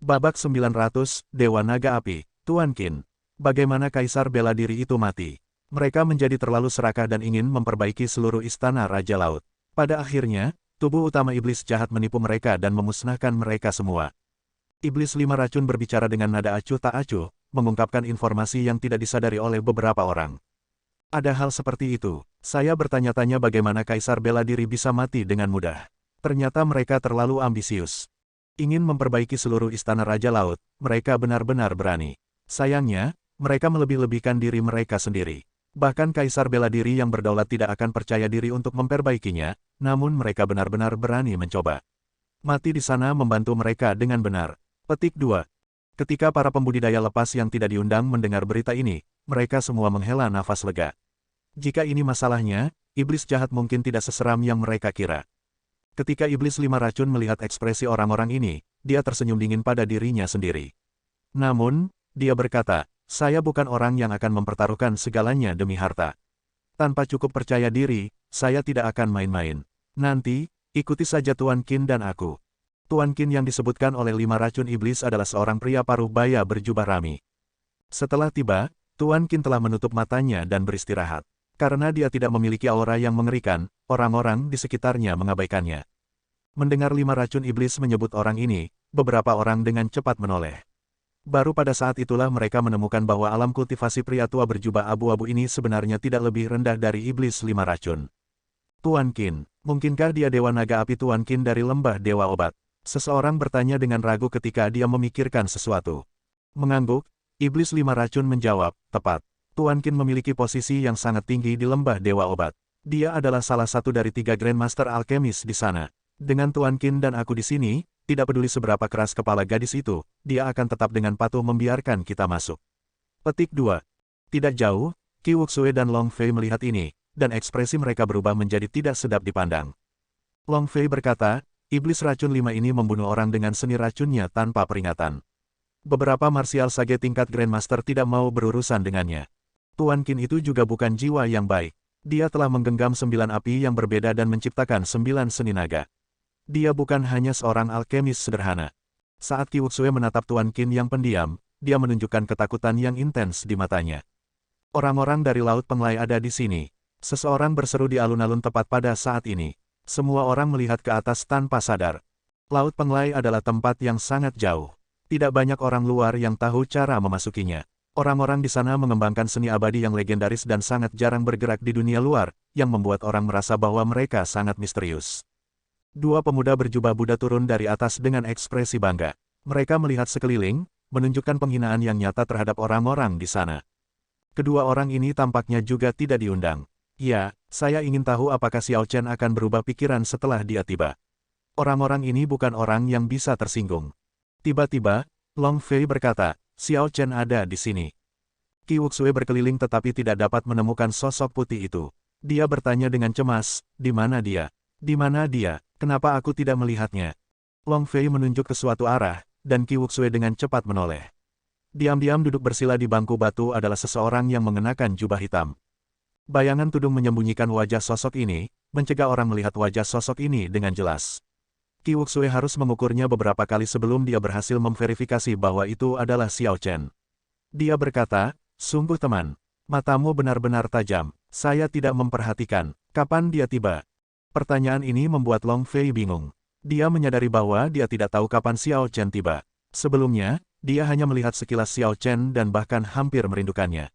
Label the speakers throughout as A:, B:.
A: Babak 900, Dewa Naga Api, Tuan Qin. Bagaimana Kaisar bela diri itu mati? Mereka menjadi terlalu serakah dan ingin memperbaiki seluruh istana Raja Laut. Pada akhirnya, tubuh utama iblis jahat menipu mereka dan memusnahkan mereka semua. Iblis lima racun berbicara dengan nada acuh tak acuh, mengungkapkan informasi yang tidak disadari oleh beberapa orang. Ada hal seperti itu. Saya bertanya-tanya bagaimana Kaisar bela diri bisa mati dengan mudah. Ternyata mereka terlalu ambisius. Ingin memperbaiki seluruh istana Raja Laut, mereka benar-benar berani. Sayangnya, mereka melebih-lebihkan diri mereka sendiri. Bahkan Kaisar bela diri yang berdaulat tidak akan percaya diri untuk memperbaikinya, namun mereka benar-benar berani mencoba. Mati di sana membantu mereka dengan benar. Petik 2. Ketika para pembudidaya lepas yang tidak diundang mendengar berita ini, mereka semua menghela nafas lega. Jika ini masalahnya, iblis jahat mungkin tidak seseram yang mereka kira. Ketika iblis lima racun melihat ekspresi orang-orang ini, dia tersenyum dingin pada dirinya sendiri. Namun, dia berkata, saya bukan orang yang akan mempertaruhkan segalanya demi harta. Tanpa cukup percaya diri, saya tidak akan main-main. Nanti, ikuti saja Tuan Qin dan aku. Tuan Qin yang disebutkan oleh lima racun iblis adalah seorang pria paruh baya berjubah rami. Setelah tiba, Tuan Qin telah menutup matanya dan beristirahat. Karena dia tidak memiliki aura yang mengerikan, orang-orang di sekitarnya mengabaikannya. Mendengar lima racun iblis menyebut orang ini, beberapa orang dengan cepat menoleh. Baru pada saat itulah mereka menemukan bahwa alam kultivasi pria tua berjubah abu-abu ini sebenarnya tidak lebih rendah dari iblis lima racun. Tuan Qin, mungkinkah dia Dewa Naga Api Tuan Qin dari Lembah Dewa Obat? Seseorang bertanya dengan ragu ketika dia memikirkan sesuatu. Mengangguk, iblis lima racun menjawab, tepat. Tuan Qin memiliki posisi yang sangat tinggi di Lembah Dewa Obat. Dia adalah salah satu dari 3 Grandmaster Alkemis di sana. Dengan Tuan Qin dan aku di sini, tidak peduli seberapa keras kepala gadis itu, dia akan tetap dengan patuh membiarkan kita masuk. Petik 2. Tidak jauh, Qi Wuxue dan Long Fei melihat ini, dan ekspresi mereka berubah menjadi tidak sedap dipandang. Long Fei berkata, iblis racun 5 ini membunuh orang dengan seni racunnya tanpa peringatan. Beberapa martial sage tingkat Grandmaster tidak mau berurusan dengannya. Tuan Qin itu juga bukan jiwa yang baik. Dia telah menggenggam 9 api yang berbeda dan menciptakan 9 seni naga. Dia bukan hanya seorang alkemis sederhana. Saat Qi Wuxue menatap Tuan Qin yang pendiam, dia menunjukkan ketakutan yang intens di matanya. Orang-orang dari Laut Penglai ada di sini. Seseorang berseru di alun-alun tepat pada saat ini. Semua orang melihat ke atas tanpa sadar. Laut Penglai adalah tempat yang sangat jauh. Tidak banyak orang luar yang tahu cara memasukinya. Orang-orang di sana mengembangkan seni abadi yang legendaris dan sangat jarang bergerak di dunia luar, yang membuat orang merasa bahwa mereka sangat misterius. 2 pemuda berjubah Buddha turun dari atas dengan ekspresi bangga. Mereka melihat sekeliling, menunjukkan penghinaan yang nyata terhadap orang-orang di sana. Kedua orang ini tampaknya juga tidak diundang. Ya, saya ingin tahu apakah Xiao Chen akan berubah pikiran setelah dia tiba. Orang-orang ini bukan orang yang bisa tersinggung. Tiba-tiba, Long Fei berkata, Xiao Chen ada di sini. Qi Wuxue berkeliling tetapi tidak dapat menemukan sosok putih itu. Dia bertanya dengan cemas, di mana dia? Di mana dia? Kenapa aku tidak melihatnya? Long Fei menunjuk ke suatu arah, dan Qi Wuxue dengan cepat menoleh. Diam-diam duduk bersila di bangku batu adalah seseorang yang mengenakan jubah hitam. Bayangan tudung menyembunyikan wajah sosok ini, mencegah orang melihat wajah sosok ini dengan jelas. Qi Wuxue harus mengukurnya beberapa kali sebelum dia berhasil memverifikasi bahwa itu adalah Xiao Chen. Dia berkata, sungguh teman, matamu benar-benar tajam, saya tidak memperhatikan, kapan dia tiba? Pertanyaan ini membuat Long Fei bingung. Dia menyadari bahwa dia tidak tahu kapan Xiao Chen tiba. Sebelumnya, dia hanya melihat sekilas Xiao Chen dan bahkan hampir merindukannya.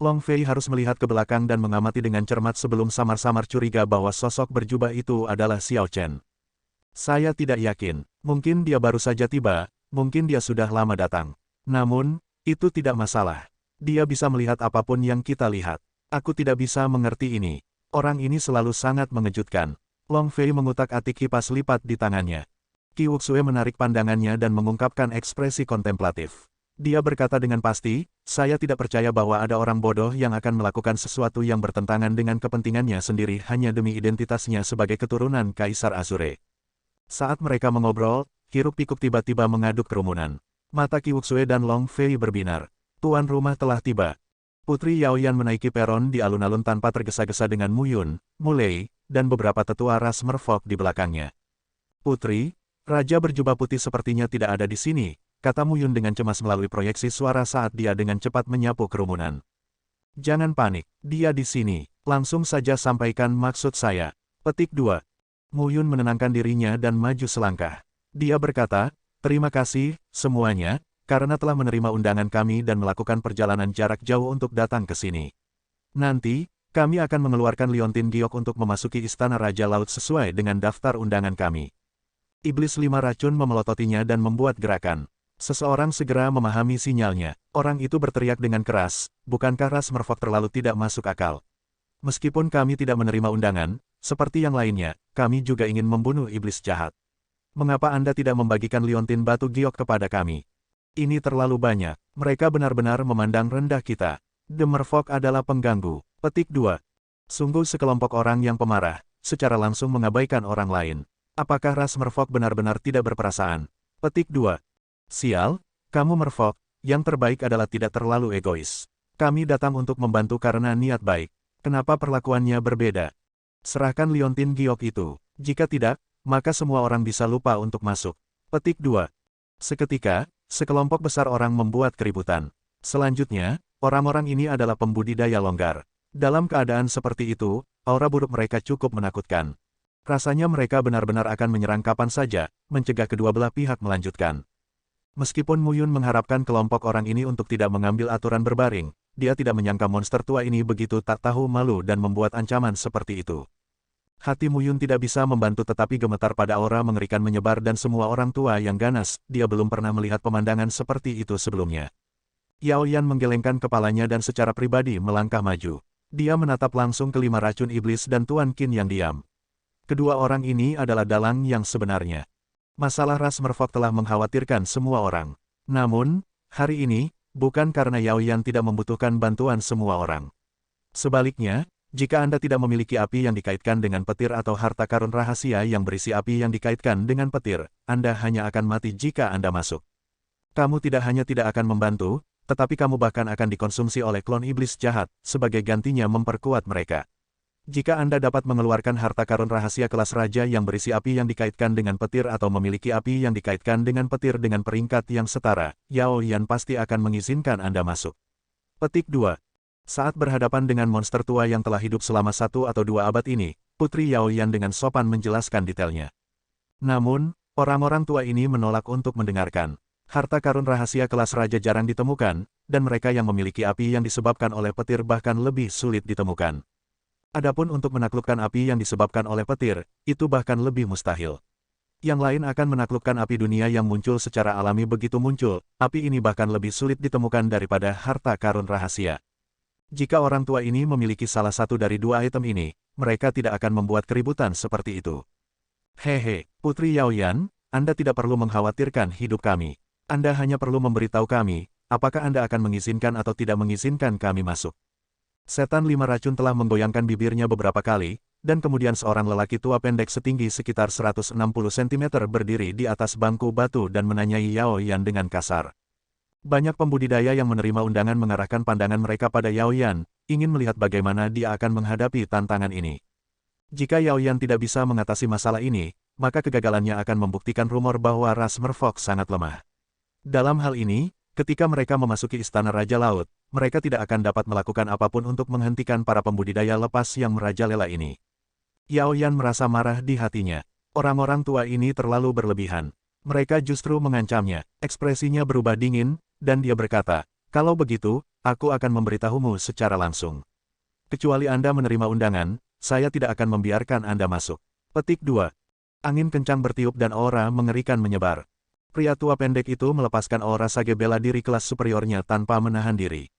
A: Long Fei harus melihat ke belakang dan mengamati dengan cermat sebelum samar-samar curiga bahwa sosok berjubah itu adalah Xiao Chen. Saya tidak yakin, mungkin dia baru saja tiba, mungkin dia sudah lama datang. Namun, itu tidak masalah. Dia bisa melihat apapun yang kita lihat. Aku tidak bisa mengerti ini. Orang ini selalu sangat mengejutkan. Long Fei mengutak-atik kipas lipat di tangannya. Qi Wuxue menarik pandangannya dan mengungkapkan ekspresi kontemplatif. Dia berkata dengan pasti, saya tidak percaya bahwa ada orang bodoh yang akan melakukan sesuatu yang bertentangan dengan kepentingannya sendiri hanya demi identitasnya sebagai keturunan Kaisar Azure. Saat mereka mengobrol, hiruk-pikuk tiba-tiba mengaduk kerumunan. Mata Qi Wuxue dan Long Fei berbinar. Tuan rumah telah tiba. Putri Yaoyan menaiki peron di alun-alun tanpa tergesa-gesa dengan Mu Yun, Mu Lei, dan beberapa tetua ras merfolk di belakangnya. Putri, Raja berjubah putih sepertinya tidak ada di sini, kata Mu Yun dengan cemas melalui proyeksi suara saat dia dengan cepat menyapu kerumunan. Jangan panik, dia di sini. Langsung saja sampaikan maksud saya. Petik 2. Mu Yun menenangkan dirinya dan maju selangkah. Dia berkata, terima kasih, semuanya, karena telah menerima undangan kami dan melakukan perjalanan jarak jauh untuk datang ke sini. Nanti, kami akan mengeluarkan liontin giok untuk memasuki Istana Raja Laut sesuai dengan daftar undangan kami. Iblis 5 racun memelototinya dan membuat gerakan. Seseorang segera memahami sinyalnya. Orang itu berteriak dengan keras, bukankah ras merfok terlalu tidak masuk akal? Meskipun kami tidak menerima undangan, seperti yang lainnya, kami juga ingin membunuh iblis jahat. Mengapa Anda tidak membagikan liontin batu giok kepada kami? Ini terlalu banyak, mereka benar-benar memandang rendah kita. The Merfolk adalah pengganggu. Petik 2. Sungguh sekelompok orang yang pemarah, secara langsung mengabaikan orang lain. Apakah ras Merfolk benar-benar tidak berperasaan? Petik 2. Sial, kamu Merfolk, yang terbaik adalah tidak terlalu egois. Kami datang untuk membantu karena niat baik. Kenapa perlakuannya berbeda? Serahkan liontin giok itu. Jika tidak, maka semua orang bisa lupa untuk masuk. Petik 2. Seketika, sekelompok besar orang membuat keributan. Selanjutnya, orang-orang ini adalah pembudidaya longgar. Dalam keadaan seperti itu, aura buruk mereka cukup menakutkan. Rasanya mereka benar-benar akan menyerang kapan saja, mencegah kedua belah pihak melanjutkan. Meskipun Mu Yun mengharapkan kelompok orang ini untuk tidak mengambil aturan berbaring, dia tidak menyangka monster tua ini begitu tak tahu malu dan membuat ancaman seperti itu. Hati Mu Yun tidak bisa membantu tetapi gemetar pada aura mengerikan menyebar dan semua orang tua yang ganas, dia belum pernah melihat pemandangan seperti itu sebelumnya. Yao Yan menggelengkan kepalanya dan secara pribadi melangkah maju. Dia menatap langsung ke 5 racun iblis dan Tuan Qin yang diam. Kedua orang ini adalah dalang yang sebenarnya. Masalah ras Merfolk telah mengkhawatirkan semua orang. Namun, hari ini, bukan karena Yao Yan tidak membutuhkan bantuan semua orang. Sebaliknya, jika Anda tidak memiliki api yang dikaitkan dengan petir atau harta karun rahasia yang berisi api yang dikaitkan dengan petir, Anda hanya akan mati jika Anda masuk. Kamu tidak hanya tidak akan membantu, tetapi kamu bahkan akan dikonsumsi oleh klon iblis jahat, sebagai gantinya memperkuat mereka. Jika Anda dapat mengeluarkan harta karun rahasia kelas raja yang berisi api yang dikaitkan dengan petir atau memiliki api yang dikaitkan dengan petir dengan peringkat yang setara, Yao Yan pasti akan mengizinkan Anda masuk. Petik 2. Saat berhadapan dengan monster tua yang telah hidup selama 1 atau 2 abad ini, Putri Yao Yan dengan sopan menjelaskan detailnya. Namun, orang-orang tua ini menolak untuk mendengarkan. Harta karun rahasia kelas raja jarang ditemukan, dan mereka yang memiliki api yang disebabkan oleh petir bahkan lebih sulit ditemukan. Adapun untuk menaklukkan api yang disebabkan oleh petir, itu bahkan lebih mustahil. Yang lain akan menaklukkan api dunia yang muncul secara alami begitu muncul, api ini bahkan lebih sulit ditemukan daripada harta karun rahasia. Jika orang tua ini memiliki salah satu dari 2 item ini, mereka tidak akan membuat keributan seperti itu. Hehe, Putri Yao Yan, Anda tidak perlu mengkhawatirkan hidup kami. Anda hanya perlu memberitahu kami, apakah Anda akan mengizinkan atau tidak mengizinkan kami masuk. Setan 5 racun telah menggoyangkan bibirnya beberapa kali, dan kemudian seorang lelaki tua pendek setinggi sekitar 160 cm berdiri di atas bangku batu dan menanyai Yao Yan dengan kasar. Banyak pembudidaya yang menerima undangan mengarahkan pandangan mereka pada Yao Yan, ingin melihat bagaimana dia akan menghadapi tantangan ini. Jika Yao Yan tidak bisa mengatasi masalah ini, maka kegagalannya akan membuktikan rumor bahwa ras Merfolk sangat lemah. Dalam hal ini, ketika mereka memasuki Istana Raja Laut, mereka tidak akan dapat melakukan apapun untuk menghentikan para pembudidaya lepas yang merajalela ini. Yao Yan merasa marah di hatinya. Orang-orang tua ini terlalu berlebihan. Mereka justru mengancamnya. Ekspresinya berubah dingin, dan dia berkata, kalau begitu, aku akan memberitahumu secara langsung. Kecuali Anda menerima undangan, saya tidak akan membiarkan Anda masuk. Petik 2. Angin kencang bertiup dan aura mengerikan menyebar. Pria tua pendek itu melepaskan aura sage bela diri kelas superiornya tanpa menahan diri.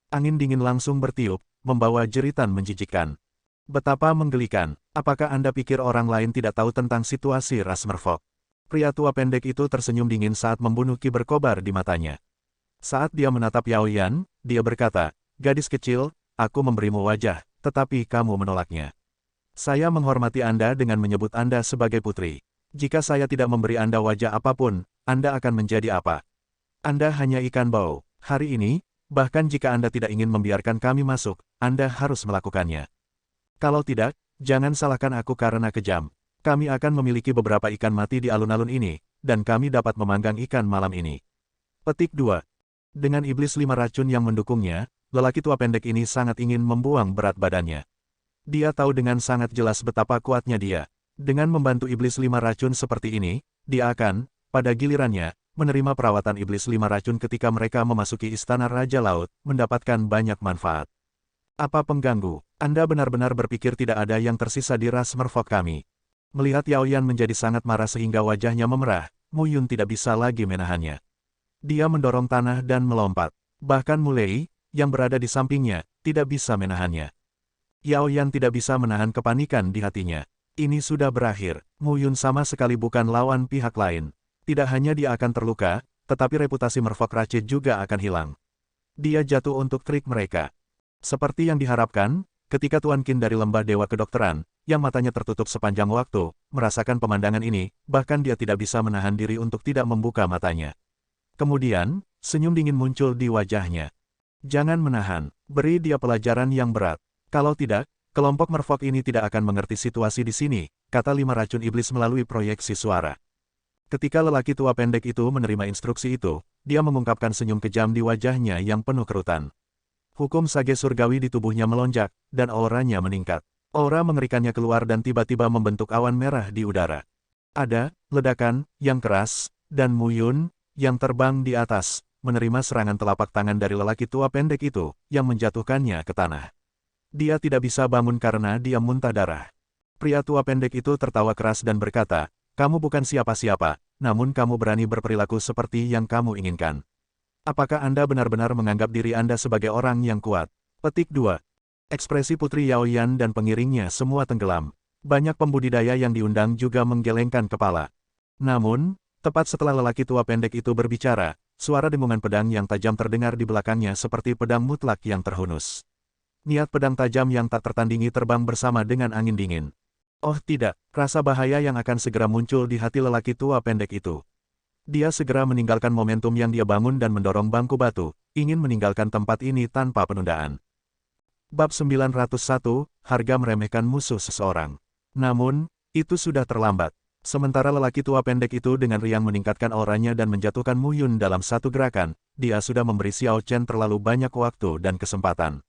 A: Angin dingin langsung bertiup, membawa jeritan menjijikkan. Betapa menggelikan, apakah Anda pikir orang lain tidak tahu tentang situasi ras Merfolk? Pria tua pendek itu tersenyum dingin saat membunuh ki berkobar di matanya. Saat dia menatap Yao Yan, dia berkata, gadis kecil, aku memberimu wajah, tetapi kamu menolaknya. Saya menghormati Anda dengan menyebut Anda sebagai putri. Jika saya tidak memberi Anda wajah apapun, Anda akan menjadi apa? Anda hanya ikan bau. Hari ini, bahkan jika Anda tidak ingin membiarkan kami masuk, Anda harus melakukannya. Kalau tidak, jangan salahkan aku karena kejam. Kami akan memiliki beberapa ikan mati di alun-alun ini, dan kami dapat memanggang ikan malam ini. Petik 2. Dengan iblis 5 racun yang mendukungnya, lelaki tua pendek ini sangat ingin membuang berat badannya. Dia tahu dengan sangat jelas betapa kuatnya dia. Dengan membantu iblis 5 racun seperti ini, dia akan, pada gilirannya, menerima perawatan iblis 5 racun ketika mereka memasuki Istana Raja Laut, mendapatkan banyak manfaat. Apa pengganggu? Anda benar-benar berpikir tidak ada yang tersisa di ras merfolk kami. Melihat Yao Yan menjadi sangat marah sehingga wajahnya memerah, Mu Yun tidak bisa lagi menahannya. Dia mendorong tanah dan melompat. Bahkan Mu Lei, yang berada di sampingnya, tidak bisa menahannya. Yao Yan tidak bisa menahan kepanikan di hatinya. Ini sudah berakhir. Mu Yun sama sekali bukan lawan pihak lain. Tidak hanya dia akan terluka, tetapi reputasi merfolk Ratchet juga akan hilang. Dia jatuh untuk trik mereka. Seperti yang diharapkan, ketika Tuan Qin dari Lembah Dewa Kedokteran, yang matanya tertutup sepanjang waktu, merasakan pemandangan ini, bahkan dia tidak bisa menahan diri untuk tidak membuka matanya. Kemudian, senyum dingin muncul di wajahnya. Jangan menahan, beri dia pelajaran yang berat. Kalau tidak, kelompok merfolk ini tidak akan mengerti situasi di sini, kata 5 racun iblis melalui proyeksi suara. Ketika lelaki tua pendek itu menerima instruksi itu, dia mengungkapkan senyum kejam di wajahnya yang penuh kerutan. Hukum sage surgawi di tubuhnya melonjak, dan auranya meningkat. Aura mengerikannya keluar dan tiba-tiba membentuk awan merah di udara. Ada ledakan yang keras, dan Mu Yun, yang terbang di atas, menerima serangan telapak tangan dari lelaki tua pendek itu, yang menjatuhkannya ke tanah. Dia tidak bisa bangun karena dia muntah darah. Pria tua pendek itu tertawa keras dan berkata, "Kamu bukan siapa-siapa, namun kamu berani berperilaku seperti yang kamu inginkan. Apakah Anda benar-benar menganggap diri Anda sebagai orang yang kuat?" Petik 2. Ekspresi Putri Yao Yan dan pengiringnya semua tenggelam. Banyak pembudidaya yang diundang juga menggelengkan kepala. Namun, tepat setelah lelaki tua pendek itu berbicara, suara dengungan pedang yang tajam terdengar di belakangnya seperti pedang mutlak yang terhunus. Niat pedang tajam yang tak tertandingi terbang bersama dengan angin dingin. Oh tidak, rasa bahaya yang akan segera muncul di hati lelaki tua pendek itu. Dia segera meninggalkan momentum yang dia bangun dan mendorong bangku batu, ingin meninggalkan tempat ini tanpa penundaan. Bab 901, Harga Meremehkan Musuh Seseorang. Namun, itu sudah terlambat. Sementara lelaki tua pendek itu dengan riang meningkatkan auranya dan menjatuhkan Mu Yun dalam satu gerakan, dia sudah memberi Xiao Chen terlalu banyak waktu dan kesempatan.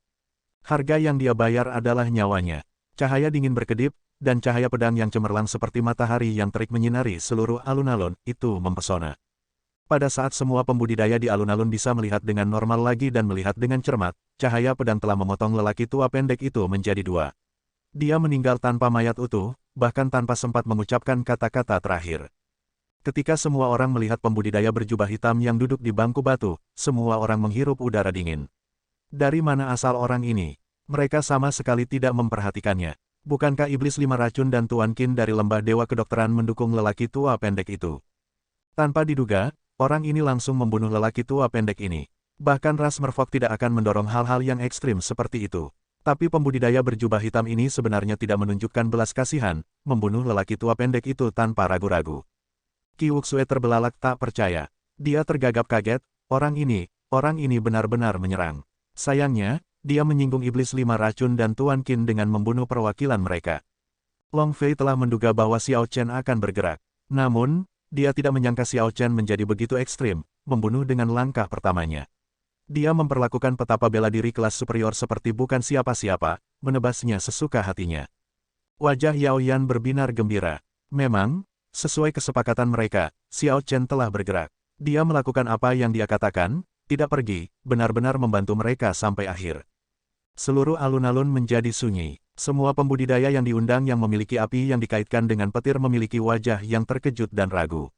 A: Harga yang dia bayar adalah nyawanya. Cahaya dingin berkedip, dan cahaya pedang yang cemerlang seperti matahari yang terik menyinari seluruh alun-alun, itu mempesona. Pada saat semua pembudidaya di alun-alun bisa melihat dengan normal lagi dan melihat dengan cermat, cahaya pedang telah memotong lelaki tua pendek itu menjadi 2. Dia meninggal tanpa mayat utuh, bahkan tanpa sempat mengucapkan kata-kata terakhir. Ketika semua orang melihat pembudidaya berjubah hitam yang duduk di bangku batu, semua orang menghirup udara dingin. Dari mana asal orang ini? Mereka sama sekali tidak memperhatikannya. Bukankah iblis 5 racun dan Tuan Qin dari Lembah Dewa Kedokteran mendukung lelaki tua pendek itu? Tanpa diduga, orang ini langsung membunuh lelaki tua pendek ini. Bahkan ras merfolk tidak akan mendorong hal-hal yang ekstrim seperti itu. Tapi pembudidaya berjubah hitam ini sebenarnya tidak menunjukkan belas kasihan, membunuh lelaki tua pendek itu tanpa ragu-ragu. Qi Wuxue terbelalak tak percaya. Dia tergagap kaget, orang ini benar-benar menyerang. Sayangnya, dia menyinggung iblis 5 racun dan Tuan Qin dengan membunuh perwakilan mereka. Long Fei telah menduga bahwa Xiao Chen akan bergerak. Namun, dia tidak menyangka Xiao Chen menjadi begitu ekstrim, membunuh dengan langkah pertamanya. Dia memperlakukan petapa bela diri kelas superior seperti bukan siapa-siapa, menebasnya sesuka hatinya. Wajah Yao Yan berbinar gembira. Memang, sesuai kesepakatan mereka, Xiao Chen telah bergerak. Dia melakukan apa yang dia katakan, tidak pergi, benar-benar membantu mereka sampai akhir. Seluruh alun-alun menjadi sunyi. Semua pembudidaya yang diundang yang memiliki api yang dikaitkan dengan petir memiliki wajah yang terkejut dan ragu.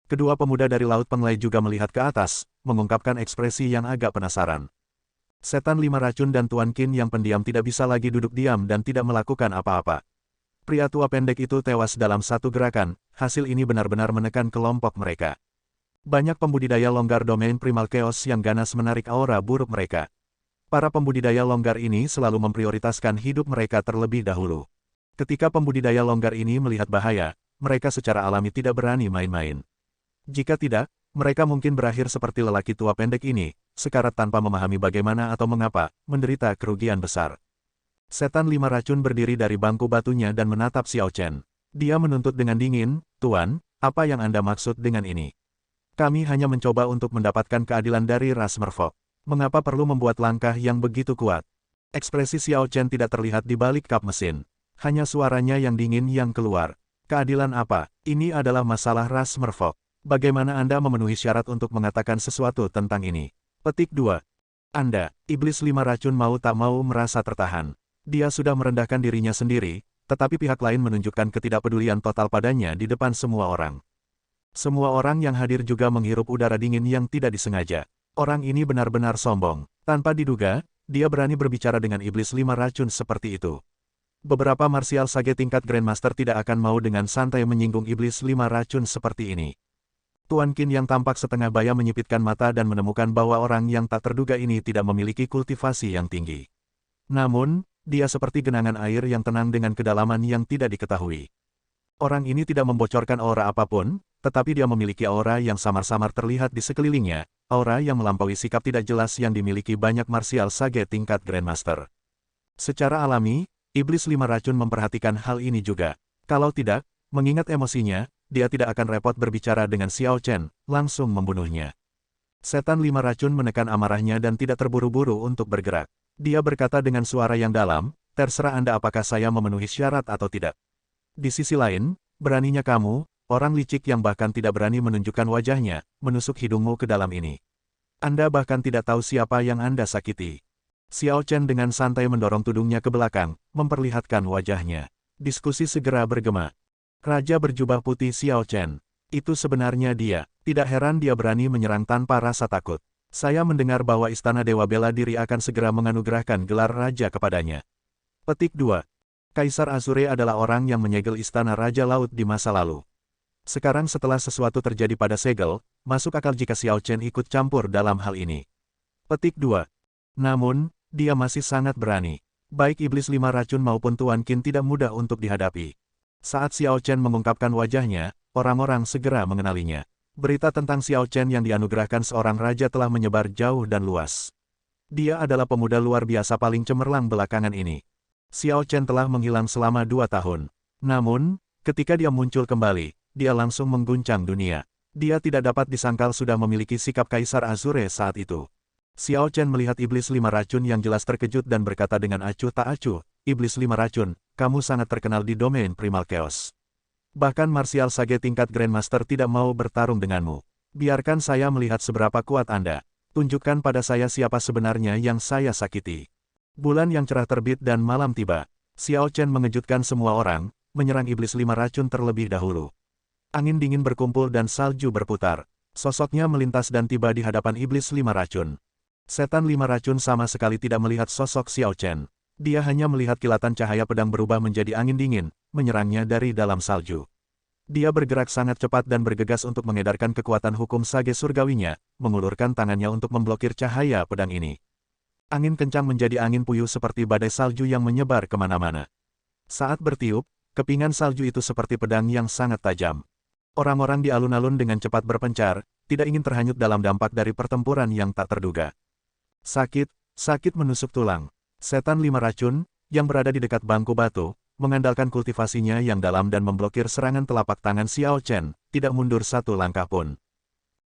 A: Kedua pemuda dari Laut Penglai juga melihat ke atas, mengungkapkan ekspresi yang agak penasaran. Setan 5 racun dan Tuan Qin yang pendiam tidak bisa lagi duduk diam dan tidak melakukan apa-apa. Pria tua pendek itu tewas dalam satu gerakan, hasil ini benar-benar menekan kelompok mereka. Banyak pembudidaya longgar domain primal chaos yang ganas menarik aura buruk mereka. Para pembudidaya longgar ini selalu memprioritaskan hidup mereka terlebih dahulu. Ketika pembudidaya longgar ini melihat bahaya, mereka secara alami tidak berani main-main. Jika tidak, mereka mungkin berakhir seperti lelaki tua pendek ini, sekarat tanpa memahami bagaimana atau mengapa, menderita kerugian besar. Setan 5 racun berdiri dari bangku batunya dan menatap Xiao Chen. Dia menuntut dengan dingin, "Tuan, apa yang Anda maksud dengan ini?" Kami hanya mencoba untuk mendapatkan keadilan dari ras merfolk. Mengapa perlu membuat langkah yang begitu kuat? Ekspresi Xiao Chen tidak terlihat di balik kap mesin. Hanya suaranya yang dingin yang keluar. Keadilan apa? Ini adalah masalah ras merfolk. Bagaimana Anda memenuhi syarat untuk mengatakan sesuatu tentang ini? Petik 2. Anda, iblis 5 racun mau tak mau merasa tertahan. Dia sudah merendahkan dirinya sendiri, tetapi pihak lain menunjukkan ketidakpedulian total padanya di depan semua orang. Semua orang yang hadir juga menghirup udara dingin yang tidak disengaja. Orang ini benar-benar sombong. Tanpa diduga, dia berani berbicara dengan iblis 5 racun seperti itu. Beberapa martial sage tingkat Grandmaster tidak akan mau dengan santai menyinggung iblis 5 racun seperti ini. Tuan Qin yang tampak setengah baya menyipitkan mata dan menemukan bahwa orang yang tak terduga ini tidak memiliki kultivasi yang tinggi. Namun, dia seperti genangan air yang tenang dengan kedalaman yang tidak diketahui. Orang ini tidak membocorkan aura apapun, tetapi dia memiliki aura yang samar-samar terlihat di sekelilingnya, aura yang melampaui sikap tidak jelas yang dimiliki banyak martial sage tingkat Grandmaster. Secara alami, iblis 5 racun memperhatikan hal ini juga. Kalau tidak, mengingat emosinya, dia tidak akan repot berbicara dengan Xiao Chen, langsung membunuhnya. Setan 5 racun menekan amarahnya dan tidak terburu-buru untuk bergerak. Dia berkata dengan suara yang dalam, terserah Anda apakah saya memenuhi syarat atau tidak. Di sisi lain, beraninya kamu, orang licik yang bahkan tidak berani menunjukkan wajahnya, menusuk hidungmu ke dalam ini. Anda bahkan tidak tahu siapa yang Anda sakiti. Xiao Chen dengan santai mendorong tudungnya ke belakang, memperlihatkan wajahnya. Diskusi segera bergema. Raja berjubah putih Xiao Chen. Itu sebenarnya dia. Tidak heran dia berani menyerang tanpa rasa takut. Saya mendengar bahwa Istana Dewa Bela Diri akan segera menganugerahkan gelar raja kepadanya. Petik 2. Kaisar Azure adalah orang yang menyegel Istana Raja Laut di masa lalu. Sekarang setelah sesuatu terjadi pada segel, masuk akal jika Xiao Chen ikut campur dalam hal ini. Petik 2. Namun, dia masih sangat berani. Baik iblis 5 racun maupun Tuan Qin tidak mudah untuk dihadapi. Saat Xiao Chen mengungkapkan wajahnya, orang-orang segera mengenalinya. Berita tentang Xiao Chen yang dianugerahkan seorang raja telah menyebar jauh dan luas. Dia adalah pemuda luar biasa paling cemerlang belakangan ini. Xiao Chen telah menghilang selama 2 tahun. Namun, ketika dia muncul kembali, dia langsung mengguncang dunia. Dia tidak dapat disangkal sudah memiliki sikap Kaisar Azure saat itu. Xiao Chen melihat iblis 5 racun yang jelas terkejut dan berkata dengan acuh tak acuh, "Iblis 5 racun, kamu sangat terkenal di domain Primal Chaos. Bahkan martial sage tingkat Grandmaster tidak mau bertarung denganmu. Biarkan saya melihat seberapa kuat Anda. Tunjukkan pada saya siapa sebenarnya yang saya sakiti." Bulan yang cerah terbit dan malam tiba. Xiao Chen mengejutkan semua orang, menyerang iblis 5 racun terlebih dahulu. Angin dingin berkumpul dan salju berputar. Sosoknya melintas dan tiba di hadapan iblis 5 racun. Setan 5 racun sama sekali tidak melihat sosok Xiao Chen. Dia hanya melihat kilatan cahaya pedang berubah menjadi angin dingin, menyerangnya dari dalam salju. Dia bergerak sangat cepat dan bergegas untuk mengedarkan kekuatan hukum sage surgawinya, mengulurkan tangannya untuk memblokir cahaya pedang ini. Angin kencang menjadi angin puyuh seperti badai salju yang menyebar kemana-mana. Saat bertiup, kepingan salju itu seperti pedang yang sangat tajam. Orang-orang di alun-alun dengan cepat berpencar, tidak ingin terhanyut dalam dampak dari pertempuran yang tak terduga. Sakit, sakit menusuk tulang. Setan 5 racun, yang berada di dekat bangku batu, mengandalkan kultivasinya yang dalam dan memblokir serangan telapak tangan Xiao Chen, tidak mundur satu langkah pun.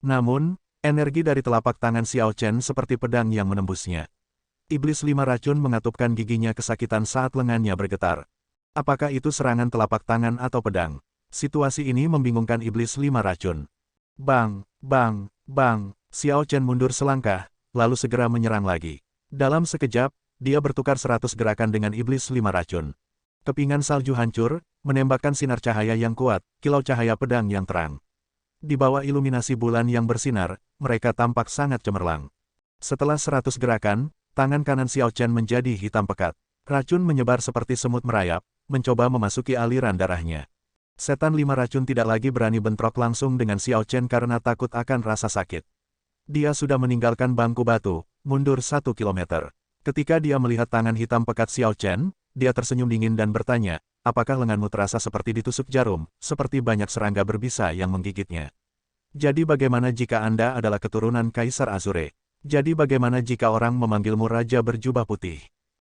A: Namun, energi dari telapak tangan Xiao Chen seperti pedang yang menembusnya. Iblis 5 racun mengatupkan giginya kesakitan saat lengannya bergetar. Apakah itu serangan telapak tangan atau pedang? Situasi ini membingungkan iblis 5 racun. Bang, bang, bang, Xiao Chen mundur selangkah, lalu segera menyerang lagi. Dalam sekejap, dia bertukar 100 gerakan dengan iblis 5 racun. Kepingan salju hancur, menembakkan sinar cahaya yang kuat, kilau cahaya pedang yang terang. Di bawah iluminasi bulan yang bersinar, mereka tampak sangat cemerlang. Setelah 100 gerakan, tangan kanan Xiao Chen menjadi hitam pekat. Racun menyebar seperti semut merayap, mencoba memasuki aliran darahnya. Setan 5 racun tidak lagi berani bentrok langsung dengan Xiao Chen karena takut akan rasa sakit. Dia sudah meninggalkan bangku batu, mundur 1 kilometer. Ketika dia melihat tangan hitam pekat Xiao Chen, dia tersenyum dingin dan bertanya, "Apakah lenganmu terasa seperti ditusuk jarum, seperti banyak serangga berbisa yang menggigitnya? Jadi bagaimana jika Anda adalah keturunan Kaisar Azure? Jadi bagaimana jika orang memanggilmu Raja Berjubah Putih?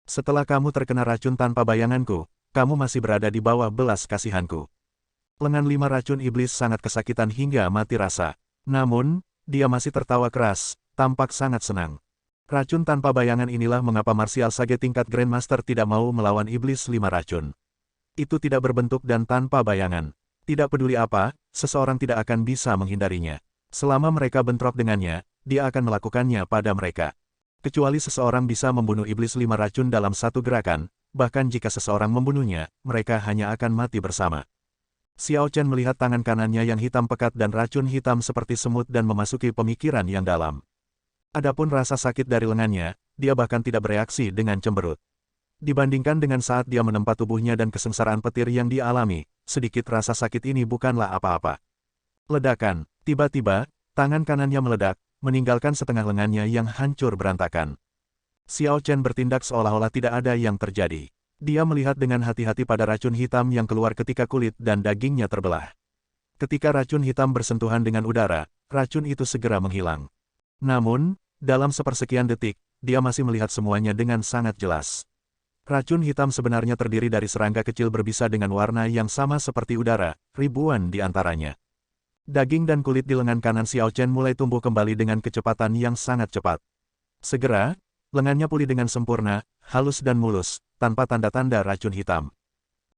A: Setelah kamu terkena racun tanpa bayanganku, kamu masih berada di bawah belas kasihanku." Lengan 5 racun iblis sangat kesakitan hingga mati rasa. Namun, dia masih tertawa keras, tampak sangat senang. Racun tanpa bayangan inilah mengapa martial sage tingkat Grandmaster tidak mau melawan iblis 5 racun. Itu tidak berbentuk dan tanpa bayangan. Tidak peduli apa, seseorang tidak akan bisa menghindarinya. Selama mereka bentrok dengannya, dia akan melakukannya pada mereka. Kecuali seseorang bisa membunuh iblis 5 racun dalam satu gerakan, bahkan jika seseorang membunuhnya, mereka hanya akan mati bersama. Xiao Chen melihat tangan kanannya yang hitam pekat dan racun hitam seperti semut dan memasuki pemikiran yang dalam. Adapun rasa sakit dari lengannya, dia bahkan tidak bereaksi dengan cemberut. Dibandingkan dengan saat dia menempa tubuhnya dan kesengsaraan petir yang dia alami, sedikit rasa sakit ini bukanlah apa-apa. Ledakan, tiba-tiba, tangan kanannya meledak, meninggalkan setengah lengannya yang hancur berantakan. Xiao Chen bertindak seolah-olah tidak ada yang terjadi. Dia melihat dengan hati-hati pada racun hitam yang keluar ketika kulit dan dagingnya terbelah. Ketika racun hitam bersentuhan dengan udara, racun itu segera menghilang. Namun, dalam sepersekian detik, dia masih melihat semuanya dengan sangat jelas. Racun hitam sebenarnya terdiri dari serangga kecil berbisa dengan warna yang sama seperti udara, ribuan di antaranya. Daging dan kulit di lengan kanan Xiao Chen mulai tumbuh kembali dengan kecepatan yang sangat cepat. Segera, lengannya pulih dengan sempurna, halus dan mulus, tanpa tanda-tanda racun hitam.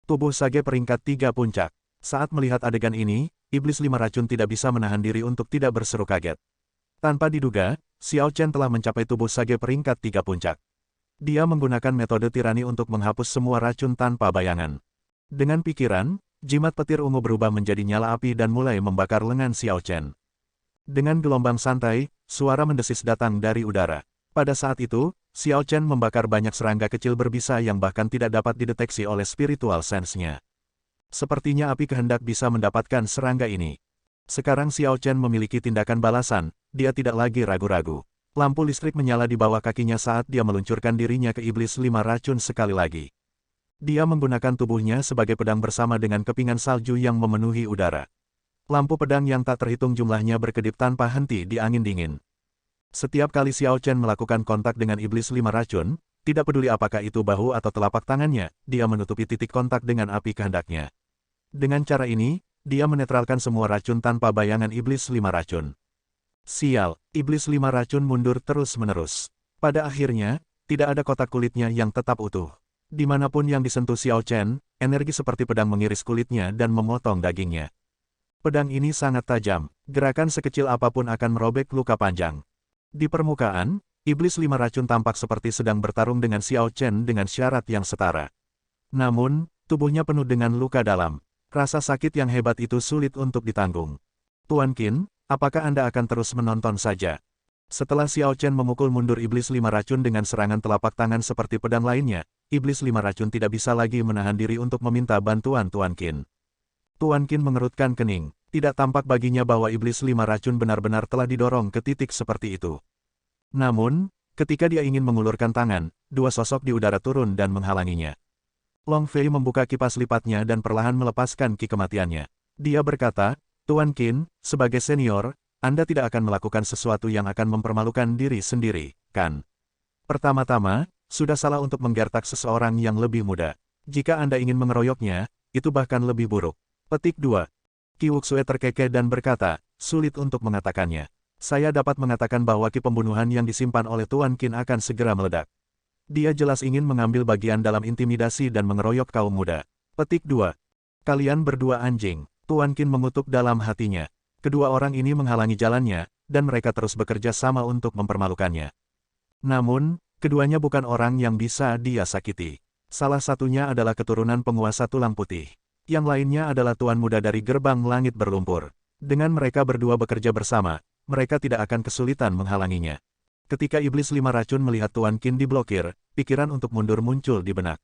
A: Tubuh sage peringkat 3 puncak. Saat melihat adegan ini, iblis 5 racun tidak bisa menahan diri untuk tidak berseru kaget. Tanpa diduga, Xiao Chen telah mencapai tubuh sage peringkat 3 puncak. Dia menggunakan metode tirani untuk menghapus semua racun tanpa bayangan. Dengan pikiran, jimat petir ungu berubah menjadi nyala api dan mulai membakar lengan Xiao Chen. Dengan gelombang santai, suara mendesis datang dari udara. Pada saat itu, Xiao Chen membakar banyak serangga kecil berbisa yang bahkan tidak dapat dideteksi oleh spiritual sense-nya. Sepertinya api kehendak bisa mendapatkan serangga ini. Sekarang Xiao Chen memiliki tindakan balasan, dia tidak lagi ragu-ragu. Lampu listrik menyala di bawah kakinya saat dia meluncurkan dirinya ke iblis 5 racun sekali lagi. Dia menggunakan tubuhnya sebagai pedang bersama dengan kepingan salju yang memenuhi udara. Lampu pedang yang tak terhitung jumlahnya berkedip tanpa henti di angin dingin. Setiap kali Xiao Chen melakukan kontak dengan iblis 5 racun, tidak peduli apakah itu bahu atau telapak tangannya, dia menutupi titik kontak dengan api kehendaknya. Dengan cara ini, dia menetralkan semua racun tanpa bayangan iblis 5 racun. Sial, iblis 5 racun mundur terus-menerus. Pada akhirnya, tidak ada kotak kulitnya yang tetap utuh. Dimanapun yang disentuh Xiao Chen, energi seperti pedang mengiris kulitnya dan memotong dagingnya. Pedang ini sangat tajam, gerakan sekecil apapun akan merobek luka panjang. Di permukaan, iblis 5 racun tampak seperti sedang bertarung dengan Xiao Chen dengan syarat yang setara. Namun, tubuhnya penuh dengan luka dalam. Rasa sakit yang hebat itu sulit untuk ditanggung. Tuan Qin, apakah Anda akan terus menonton saja? Setelah Xiao Chen memukul mundur iblis 5 racun dengan serangan telapak tangan seperti pedang lainnya, iblis 5 racun tidak bisa lagi menahan diri untuk meminta bantuan Tuan Qin. Tuan Qin mengerutkan kening. Tidak tampak baginya bahwa iblis 5 racun benar-benar telah didorong ke titik seperti itu. Namun, ketika dia ingin mengulurkan tangan, dua sosok di udara turun dan menghalanginya. Long Fei membuka kipas lipatnya dan perlahan melepaskan ki kematiannya. Dia berkata, Tuan Qin, sebagai senior, Anda tidak akan melakukan sesuatu yang akan mempermalukan diri sendiri, kan? Pertama-tama, sudah salah untuk menggertak seseorang yang lebih muda. Jika Anda ingin mengeroyoknya, itu bahkan lebih buruk. Petik 2. Qi Wuxue terkekeh dan berkata, sulit untuk mengatakannya. Saya dapat mengatakan bahwa ki pembunuhan yang disimpan oleh Tuan Qin akan segera meledak. Dia jelas ingin mengambil bagian dalam intimidasi dan mengeroyok kaum muda. Petik 2. Kalian berdua anjing, Tuan Qin mengutuk dalam hatinya. Kedua orang ini menghalangi jalannya, dan mereka terus bekerja sama untuk mempermalukannya. Namun, keduanya bukan orang yang bisa dia sakiti. Salah satunya adalah keturunan penguasa tulang putih. Yang lainnya adalah Tuan Muda dari Gerbang Langit Berlumpur. Dengan mereka berdua bekerja bersama, mereka tidak akan kesulitan menghalanginya. Ketika iblis 5 racun melihat Tuan Qin diblokir, pikiran untuk mundur muncul di benak.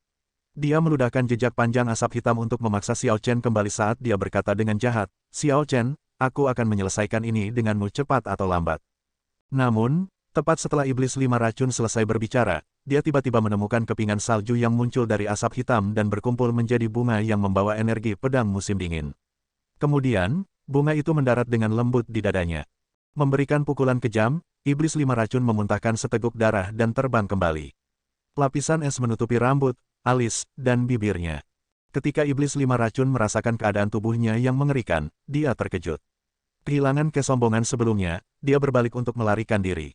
A: Dia meludahkan jejak panjang asap hitam untuk memaksa Xiao Chen kembali saat dia berkata dengan jahat, Xiao Chen, aku akan menyelesaikan ini denganmu cepat atau lambat. Namun, tepat setelah iblis 5 racun selesai berbicara, dia tiba-tiba menemukan kepingan salju yang muncul dari asap hitam dan berkumpul menjadi bunga yang membawa energi pedang musim dingin. Kemudian, bunga itu mendarat dengan lembut di dadanya. Memberikan pukulan kejam, iblis 5 racun memuntahkan seteguk darah dan terbang kembali. Lapisan es menutupi rambut, alis, dan bibirnya. Ketika iblis 5 racun merasakan keadaan tubuhnya yang mengerikan, dia terkejut. Kehilangan kesombongan sebelumnya, dia berbalik untuk melarikan diri.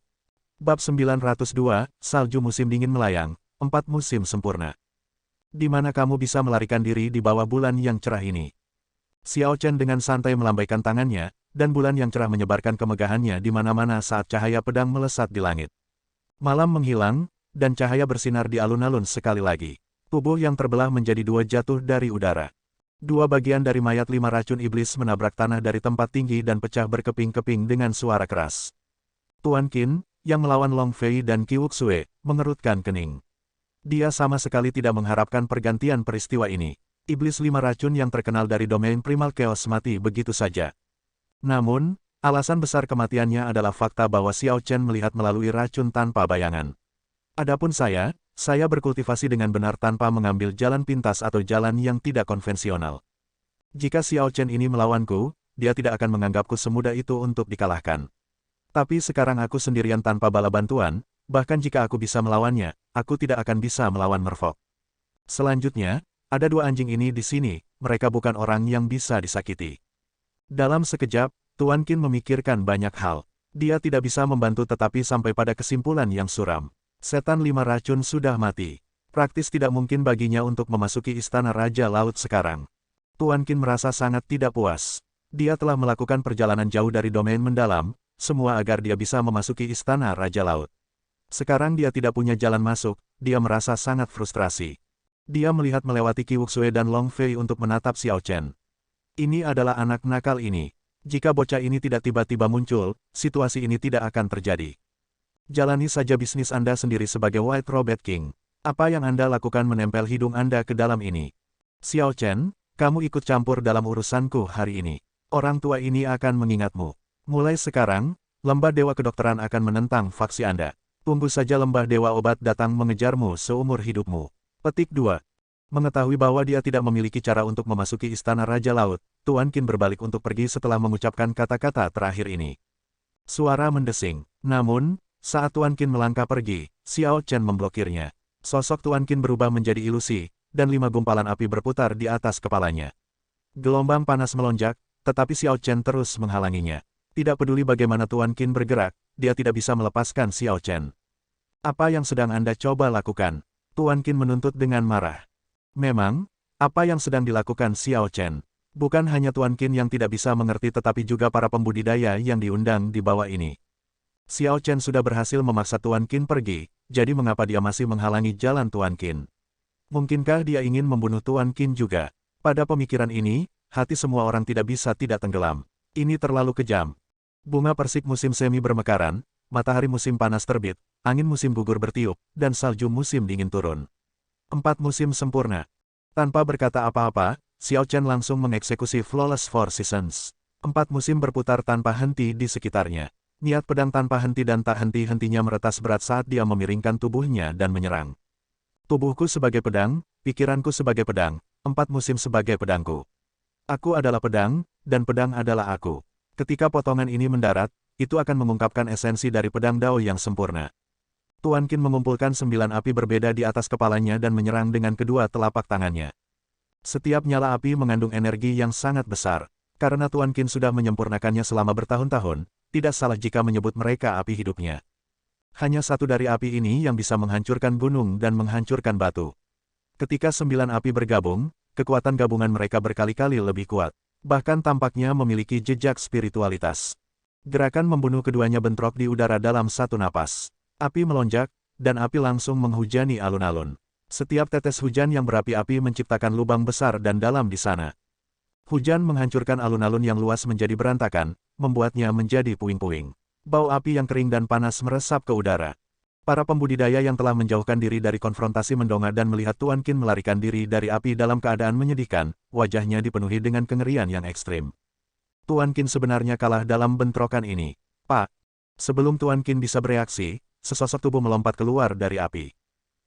A: Bab 902, Salju Musim Dingin Melayang, 4 musim sempurna. Di mana kamu bisa melarikan diri di bawah bulan yang cerah ini? Xiao Chen dengan santai melambaikan tangannya, dan bulan yang cerah menyebarkan kemegahannya di mana-mana saat cahaya pedang melesat di langit. Malam menghilang, dan cahaya bersinar di alun-alun sekali lagi. Tubuh yang terbelah menjadi dua jatuh dari udara. Dua bagian dari mayat 5 racun iblis menabrak tanah dari tempat tinggi dan pecah berkeping-keping dengan suara keras. Tuan Qin, yang melawan Long Fei dan Qi Wuxue, mengerutkan kening. Dia sama sekali tidak mengharapkan pergantian peristiwa ini. Iblis 5 racun yang terkenal dari domain primal chaos mati begitu saja. Namun, alasan besar kematiannya adalah fakta bahwa Xiao Chen melihat melalui racun tanpa bayangan. Adapun saya berkultivasi dengan benar tanpa mengambil jalan pintas atau jalan yang tidak konvensional. Jika Xiao Chen ini melawanku, dia tidak akan menganggapku semudah itu untuk dikalahkan. Tapi sekarang aku sendirian tanpa bala bantuan, bahkan jika aku bisa melawannya, aku tidak akan bisa melawan Merfolk. Selanjutnya, ada dua anjing ini di sini, mereka bukan orang yang bisa disakiti. Dalam sekejap, Tuan Qin memikirkan banyak hal. Dia tidak bisa membantu tetapi sampai pada kesimpulan yang suram. Setan 5 racun sudah mati. Praktis tidak mungkin baginya untuk memasuki istana Raja Laut sekarang. Tuan Qin merasa sangat tidak puas. Dia telah melakukan perjalanan jauh dari domain mendalam, semua agar dia bisa memasuki istana Raja Laut. Sekarang dia tidak punya jalan masuk, dia merasa sangat frustrasi. Dia melihat melewati Qi Wuxue dan Long Fei untuk menatap Xiao Chen. Ini adalah anak nakal ini. Jika bocah ini tidak tiba-tiba muncul, situasi ini tidak akan terjadi. Jalani saja bisnis Anda sendiri sebagai White Robot King. Apa yang Anda lakukan menempel hidung Anda ke dalam ini? Xiao Chen, kamu ikut campur dalam urusanku hari ini. Orang tua ini akan mengingatmu. Mulai sekarang, Lembah Dewa Kedokteran akan menentang faksi Anda. Tunggu saja Lembah Dewa Obat datang mengejarmu seumur hidupmu. Petik 2. Mengetahui bahwa dia tidak memiliki cara untuk memasuki istana Raja Laut, Tuan Qin berbalik untuk pergi setelah mengucapkan kata-kata terakhir ini. Suara mendesing. Namun, saat Tuan Qin melangkah pergi, Xiao Chen memblokirnya. Sosok Tuan Qin berubah menjadi ilusi, dan 5 gumpalan api berputar di atas kepalanya. Gelombang panas melonjak, tetapi Xiao Chen terus menghalanginya. Tidak peduli bagaimana Tuan Qin bergerak, dia tidak bisa melepaskan Xiao Chen. Apa yang sedang Anda coba lakukan? Tuan Qin menuntut dengan marah. Memang, apa yang sedang dilakukan Xiao Chen? Bukan hanya Tuan Qin yang tidak bisa mengerti tetapi juga para pembudidaya yang diundang di bawah ini. Xiao Chen sudah berhasil memaksa Tuan Qin pergi, jadi mengapa dia masih menghalangi jalan Tuan Qin? Mungkinkah dia ingin membunuh Tuan Qin juga? Pada pemikiran ini, hati semua orang tidak bisa tidak tenggelam. Ini terlalu kejam. Bunga persik musim semi bermekaran, matahari musim panas terbit, angin musim gugur bertiup, dan salju musim dingin turun. 4 musim sempurna. Tanpa berkata apa-apa, Xiao Chen langsung mengeksekusi Flawless Four Seasons. 4 musim berputar tanpa henti di sekitarnya. Niat pedang tanpa henti dan tak henti-hentinya meretas berat saat dia memiringkan tubuhnya dan menyerang. Tubuhku sebagai pedang, pikiranku sebagai pedang, 4 musim sebagai pedangku. Aku adalah pedang, dan pedang adalah aku. Ketika potongan ini mendarat, itu akan mengungkapkan esensi dari pedang Dao yang sempurna. Tuan Qin mengumpulkan 9 api berbeda di atas kepalanya dan menyerang dengan kedua telapak tangannya. Setiap nyala api mengandung energi yang sangat besar. Karena Tuan Qin sudah menyempurnakannya selama bertahun-tahun, tidak salah jika menyebut mereka api hidupnya. Hanya satu dari api ini yang bisa menghancurkan gunung dan menghancurkan batu. Ketika 9 api bergabung, kekuatan gabungan mereka berkali-kali lebih kuat. Bahkan tampaknya memiliki jejak spiritualitas. Gerakan membunuh keduanya bentrok di udara dalam satu napas. Api melonjak, dan api langsung menghujani alun-alun. Setiap tetes hujan yang berapi-api menciptakan lubang besar dan dalam di sana. Hujan menghancurkan alun-alun yang luas menjadi berantakan, membuatnya menjadi puing-puing. Bau api yang kering dan panas meresap ke udara. Para pembudidaya yang telah menjauhkan diri dari konfrontasi mendongak dan melihat Tuan Qin melarikan diri dari api dalam keadaan menyedihkan, wajahnya dipenuhi dengan kengerian yang ekstrim. Tuan Qin sebenarnya kalah dalam bentrokan ini. Pak! Sebelum Tuan Qin bisa bereaksi, sesosok tubuh melompat keluar dari api.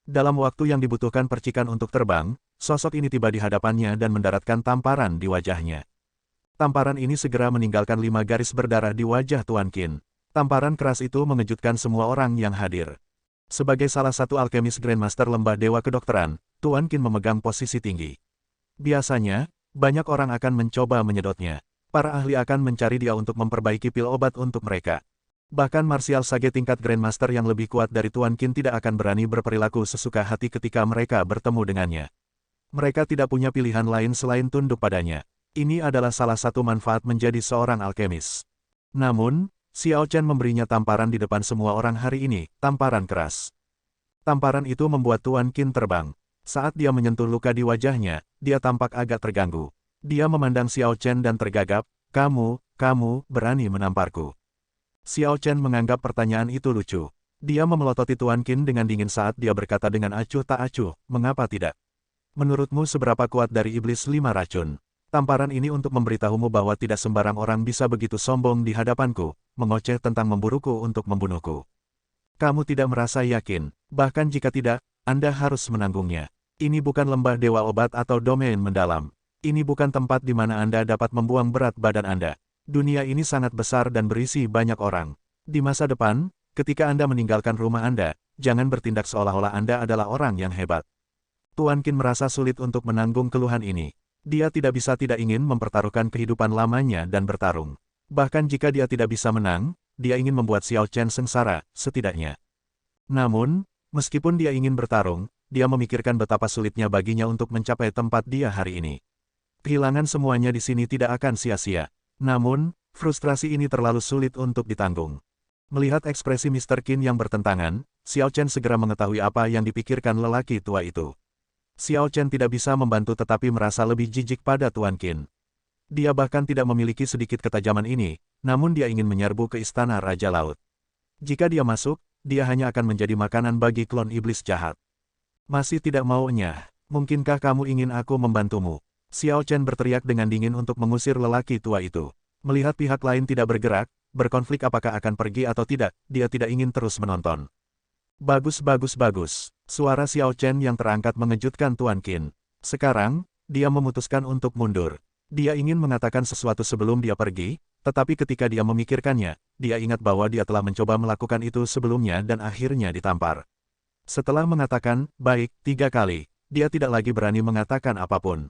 A: Dalam waktu yang dibutuhkan percikan untuk terbang, sosok ini tiba di hadapannya dan mendaratkan tamparan di wajahnya. Tamparan ini segera meninggalkan 5 garis berdarah di wajah Tuan Qin. Tamparan keras itu mengejutkan semua orang yang hadir. Sebagai salah satu alkemis Grandmaster Lembah Dewa Kedokteran, Tuan Qin memegang posisi tinggi. Biasanya, banyak orang akan mencoba menyedotnya. Para ahli akan mencari dia untuk memperbaiki pil obat untuk mereka. Bahkan martial sage tingkat Grandmaster yang lebih kuat dari Tuan Qin tidak akan berani berperilaku sesuka hati ketika mereka bertemu dengannya. Mereka tidak punya pilihan lain selain tunduk padanya. Ini adalah salah satu manfaat menjadi seorang alkemis. Namun, Xiao Chen memberinya tamparan di depan semua orang hari ini, tamparan keras. Tamparan itu membuat Tuan Qin terbang. Saat dia menyentuh luka di wajahnya, dia tampak agak terganggu. Dia memandang Xiao Chen dan tergagap, kamu berani menamparku. Xiao Chen menganggap pertanyaan itu lucu. Dia memelototi Tuan Qin dengan dingin saat dia berkata dengan acuh tak acuh, mengapa tidak? Menurutmu seberapa kuat dari iblis 5 racun? Tamparan ini untuk memberitahumu bahwa tidak sembarang orang bisa begitu sombong di hadapanku, mengoceh tentang memburuku untuk membunuhku. Kamu tidak merasa yakin, bahkan jika tidak, Anda harus menanggungnya. Ini bukan lembah dewa obat atau domain mendalam. Ini bukan tempat di mana Anda dapat membuang berat badan Anda. Dunia ini sangat besar dan berisi banyak orang. Di masa depan, ketika Anda meninggalkan rumah Anda, jangan bertindak seolah-olah Anda adalah orang yang hebat. Tuan Qin merasa sulit untuk menanggung keluhan ini. Dia tidak ingin mempertaruhkan kehidupan lamanya dan bertarung. Bahkan jika dia tidak bisa menang, dia ingin membuat Xiao Chen sengsara, setidaknya. Namun, meskipun dia ingin bertarung, dia memikirkan betapa sulitnya baginya untuk mencapai tempat dia hari ini. Kehilangan semuanya di sini tidak akan sia-sia. Namun, frustrasi ini terlalu sulit untuk ditanggung. Melihat ekspresi Mr. Qin yang bertentangan, Xiao Chen segera mengetahui apa yang dipikirkan lelaki tua itu. Xiao Chen tidak bisa membantu tetapi merasa lebih jijik pada Tuan Qin. Dia bahkan tidak memiliki sedikit ketajaman ini, namun dia ingin menyerbu ke istana Raja Laut. Jika dia masuk, dia hanya akan menjadi makanan bagi klon iblis jahat. Masih tidak maunya, mungkinkah kamu ingin aku membantumu? Xiao Chen berteriak dengan dingin untuk mengusir lelaki tua itu. Melihat pihak lain tidak bergerak, berkonflik apakah akan pergi atau tidak, dia tidak ingin terus menonton. Bagus. Suara Xiao Chen yang terangkat mengejutkan Tuan Qin. Sekarang, dia memutuskan untuk mundur. Dia ingin mengatakan sesuatu sebelum dia pergi, tetapi ketika dia memikirkannya, dia ingat bahwa dia telah mencoba melakukan itu sebelumnya dan akhirnya ditampar. Setelah mengatakan, baik, 3 kali, dia tidak lagi berani mengatakan apapun.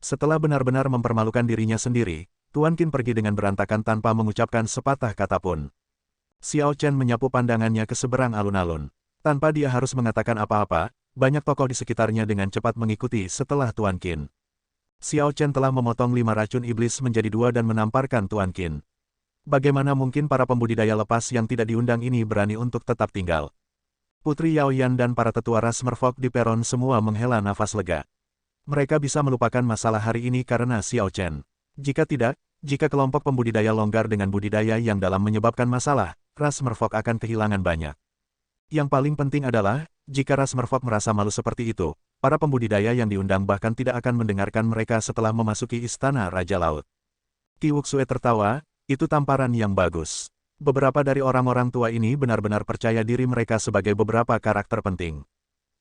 A: Setelah benar-benar mempermalukan dirinya sendiri, Tuan Qin pergi dengan berantakan tanpa mengucapkan sepatah kata pun. Xiao Chen menyapu pandangannya ke seberang alun-alun. Tanpa dia harus mengatakan apa-apa, banyak tokoh di sekitarnya dengan cepat mengikuti setelah Tuan Qin. Xiao Chen telah memotong 5 racun iblis menjadi 2 dan menamparkan Tuan Qin. Bagaimana mungkin para pembudidaya lepas yang tidak diundang ini berani untuk tetap tinggal? Putri Yao Yan dan para tetua ras merfolk di peron semua menghela nafas lega. Mereka bisa melupakan masalah hari ini karena Xiao Chen. Jika tidak, jika kelompok pembudidaya longgar dengan budidaya yang dalam menyebabkan masalah, ras merfolk akan kehilangan banyak. Yang paling penting adalah, jika ras merfolk merasa malu seperti itu, para pembudidaya yang diundang bahkan tidak akan mendengarkan mereka setelah memasuki istana Raja Laut. Qi Wuxue tertawa, itu tamparan yang bagus. Beberapa dari orang-orang tua ini benar-benar percaya diri mereka sebagai beberapa karakter penting.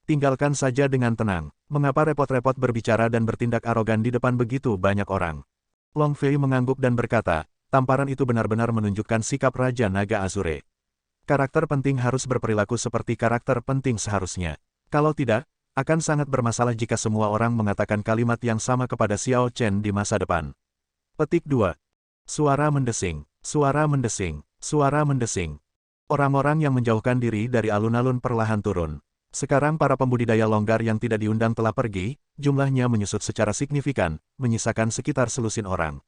A: Tinggalkan saja dengan tenang, mengapa repot-repot berbicara dan bertindak arogan di depan begitu banyak orang? Long Fei mengangguk dan berkata, tamparan itu benar-benar menunjukkan sikap Raja Naga Azure. Karakter penting harus berperilaku seperti karakter penting seharusnya. Kalau tidak, akan sangat bermasalah jika semua orang mengatakan kalimat yang sama kepada Xiao Chen di masa depan. Petik 2. Suara mendesing. Orang-orang yang menjauhkan diri dari alun-alun perlahan turun. Sekarang para pembudidaya longgar yang tidak diundang telah pergi, jumlahnya menyusut secara signifikan, menyisakan sekitar selusin orang.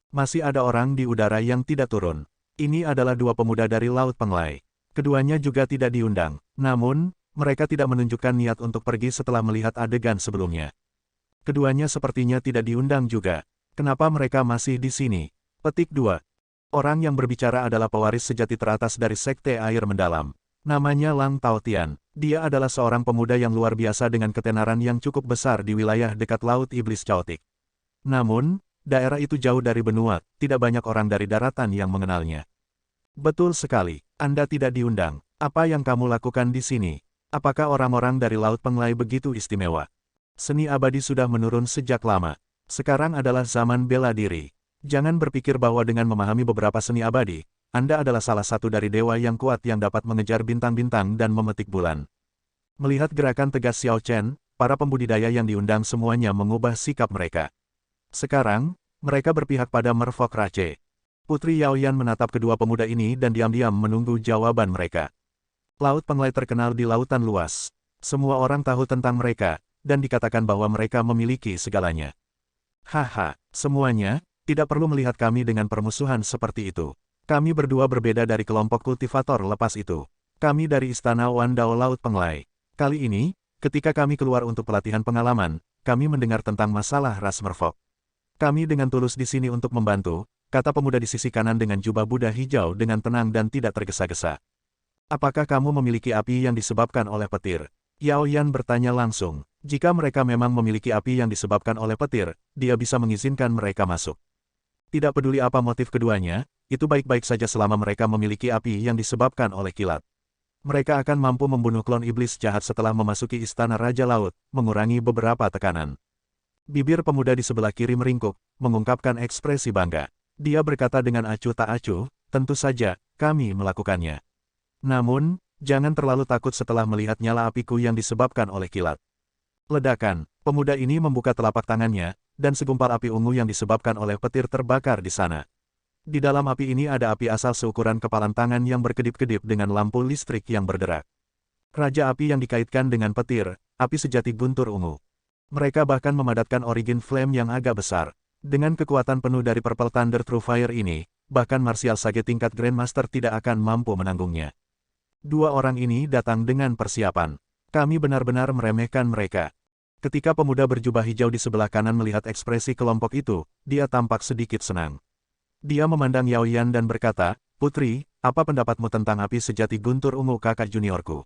A: Masih ada orang di udara yang tidak turun. Ini adalah 2 pemuda dari Laut Penglai. Keduanya juga tidak diundang. Namun, mereka tidak menunjukkan niat untuk pergi setelah melihat adegan sebelumnya. Keduanya sepertinya tidak diundang juga. Kenapa mereka masih di sini? Petik 2. Orang yang berbicara adalah pewaris sejati teratas dari Sekte Air Mendalam. Namanya Lang Taotian. Dia adalah seorang pemuda yang luar biasa dengan ketenaran yang cukup besar di wilayah dekat Laut Iblis Chaotic. Namun, daerah itu jauh dari benua, tidak banyak orang dari daratan yang mengenalnya. Betul sekali, Anda tidak diundang. Apa yang kamu lakukan di sini? Apakah orang-orang dari Laut Penglai begitu istimewa? Seni abadi sudah menurun sejak lama. Sekarang adalah zaman bela diri. Jangan berpikir bahwa dengan memahami beberapa seni abadi, Anda adalah salah satu dari dewa yang kuat yang dapat mengejar bintang-bintang dan memetik bulan. Melihat gerakan tegas Xiao Chen, para pembudidaya yang diundang semuanya mengubah sikap mereka. Sekarang, Mereka berpihak pada Merfolk Rache. Putri Yaoyan menatap kedua pemuda ini dan diam-diam menunggu jawaban mereka. Laut Penglai terkenal di lautan luas. Semua orang tahu tentang mereka, dan dikatakan bahwa mereka memiliki segalanya. Haha, semuanya, tidak perlu melihat kami dengan permusuhan seperti itu. Kami berdua berbeda dari kelompok kultivator lepas itu. Kami dari Istana Wandao Laut Penglai. Kali ini, ketika kami keluar untuk pelatihan pengalaman, kami mendengar tentang masalah ras Merfolk. Kami dengan tulus di sini untuk membantu, kata pemuda di sisi kanan dengan jubah Buddha hijau dengan tenang dan tidak tergesa-gesa. Apakah kamu memiliki api yang disebabkan oleh petir? Yao Yan bertanya langsung. Jika mereka memang memiliki api yang disebabkan oleh petir, dia bisa mengizinkan mereka masuk. Tidak peduli apa motif keduanya, itu baik-baik saja selama mereka memiliki api yang disebabkan oleh kilat. Mereka akan mampu membunuh klon iblis jahat setelah memasuki Istana Raja Laut, mengurangi beberapa tekanan. Bibir pemuda di sebelah kiri meringkuk, mengungkapkan ekspresi bangga. Dia berkata dengan acuh tak acuh, tentu saja, kami melakukannya. Namun, jangan terlalu takut setelah melihat nyala apiku yang disebabkan oleh kilat. Ledakan, pemuda ini membuka telapak tangannya, dan segumpal api ungu yang disebabkan oleh petir terbakar di sana. Di dalam api ini ada api asal seukuran kepalan tangan yang berkedip-kedip dengan lampu listrik yang berderak. Raja api yang dikaitkan dengan petir, api sejati guntur ungu. Mereka bahkan memadatkan Origin Flame yang agak besar. Dengan kekuatan penuh dari Purple Thunder True Fire ini, bahkan Martial Sage tingkat Grandmaster tidak akan mampu menanggungnya. Dua orang ini datang dengan persiapan. Kami benar-benar meremehkan mereka. Ketika pemuda berjubah hijau di sebelah kanan melihat ekspresi kelompok itu, dia tampak sedikit senang. Dia memandang Yao Yan dan berkata, "Putri, apa pendapatmu tentang api sejati guntur ungu kakak juniorku?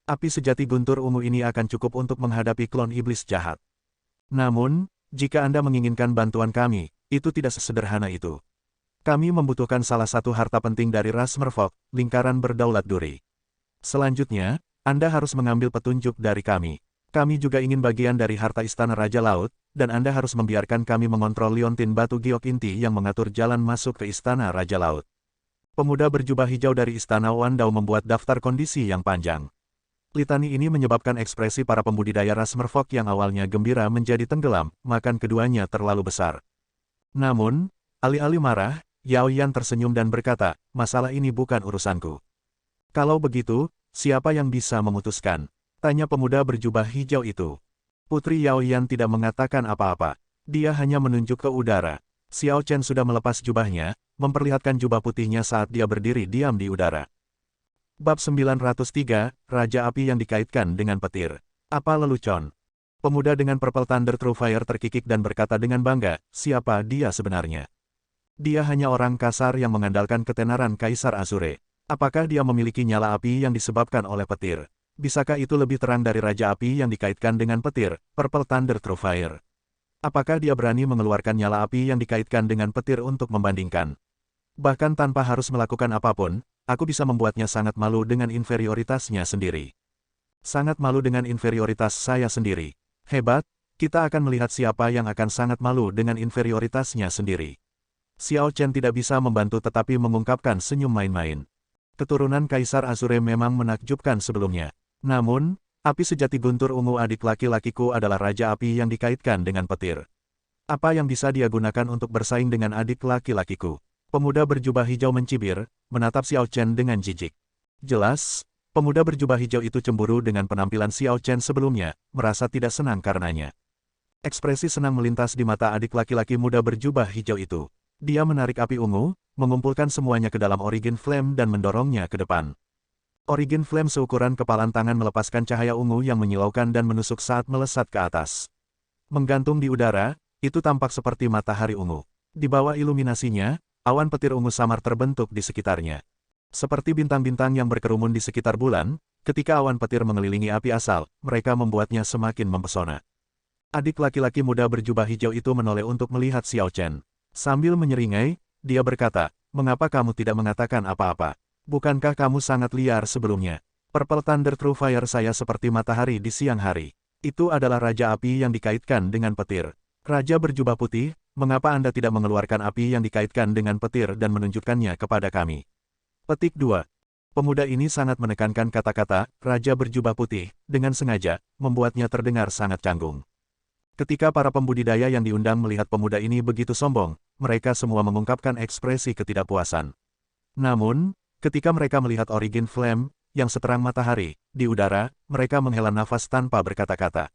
A: Api sejati guntur ungu ini akan cukup untuk menghadapi klon iblis jahat. Namun, jika Anda menginginkan bantuan kami, itu tidak sesederhana itu. Kami membutuhkan salah satu harta penting dari ras Merfolk, lingkaran berdaulat duri. Selanjutnya, Anda harus mengambil petunjuk dari kami. Kami juga ingin bagian dari harta Istana Raja Laut, dan Anda harus membiarkan kami mengontrol liontin batu giok inti yang mengatur jalan masuk ke Istana Raja Laut." Pemuda berjubah hijau dari Istana Wandao membuat daftar kondisi yang panjang. Litani ini menyebabkan ekspresi para pembudidaya ras Merfolk yang awalnya gembira menjadi tenggelam, makan keduanya terlalu besar. Namun, alih-alih marah, Yao Yan tersenyum dan berkata, "Masalah ini bukan urusanku." "Kalau begitu, siapa yang bisa memutuskan?" tanya pemuda berjubah hijau itu. Putri Yao Yan tidak mengatakan apa-apa. Dia hanya menunjuk ke udara. Xiao Chen sudah melepas jubahnya, memperlihatkan jubah putihnya saat dia berdiri diam di udara. Bab 903, Raja Api yang dikaitkan dengan petir. Apa lelucon? Pemuda dengan Purple Thunder True Fire terkikik dan berkata dengan bangga, siapa dia sebenarnya? Dia hanya orang kasar yang mengandalkan ketenaran Kaisar Azure. Apakah dia memiliki nyala api yang disebabkan oleh petir? Bisakah itu lebih terang dari Raja Api yang dikaitkan dengan petir, Purple Thunder True Fire? Apakah dia berani mengeluarkan nyala api yang dikaitkan dengan petir untuk membandingkan? Bahkan tanpa harus melakukan apapun, aku bisa membuatnya sangat malu dengan inferioritasnya sendiri. Sangat malu dengan inferioritas saya sendiri. Hebat, kita akan melihat siapa yang akan sangat malu dengan inferioritasnya sendiri. Xiao Chen tidak bisa membantu tetapi mengungkapkan senyum main-main. Keturunan Kaisar Azure memang menakjubkan sebelumnya. Namun, api sejati guntur ungu adik laki-lakiku adalah Raja Api yang dikaitkan dengan petir. Apa yang bisa dia gunakan untuk bersaing dengan adik laki-lakiku? Pemuda berjubah hijau mencibir, menatap Xiao Chen dengan jijik. Jelas, pemuda berjubah hijau itu cemburu dengan penampilan Xiao Chen sebelumnya, merasa tidak senang karenanya. Ekspresi senang melintas di mata adik laki-laki muda berjubah hijau itu. Dia menarik api ungu, mengumpulkan semuanya ke dalam Origin Flame dan mendorongnya ke depan. Origin Flame seukuran kepalan tangan melepaskan cahaya ungu yang menyilaukan dan menusuk saat melesat ke atas. Menggantung di udara, itu tampak seperti matahari ungu. Di bawah iluminasinya, awan petir ungu samar terbentuk di sekitarnya. Seperti bintang-bintang yang berkerumun di sekitar bulan, ketika awan petir mengelilingi api asal, mereka membuatnya semakin mempesona. Adik laki-laki muda berjubah hijau itu menoleh untuk melihat Xiao Chen. Sambil menyeringai, dia berkata, "Mengapa kamu tidak mengatakan apa-apa? Bukankah kamu sangat liar sebelumnya? Purple Thunder True Fire saya seperti matahari di siang hari. Itu adalah Raja Api yang dikaitkan dengan petir. Raja berjubah putih, mengapa Anda tidak mengeluarkan api yang dikaitkan dengan petir dan menunjukkannya kepada kami?" Petik 2. Pemuda ini sangat menekankan kata-kata, Raja berjubah putih, dengan sengaja, membuatnya terdengar sangat canggung. Ketika para pembudidaya yang diundang melihat pemuda ini begitu sombong, mereka semua mengungkapkan ekspresi ketidakpuasan. Namun, ketika mereka melihat Origin Flame, yang seterang matahari, di udara, mereka menghela nafas tanpa berkata-kata.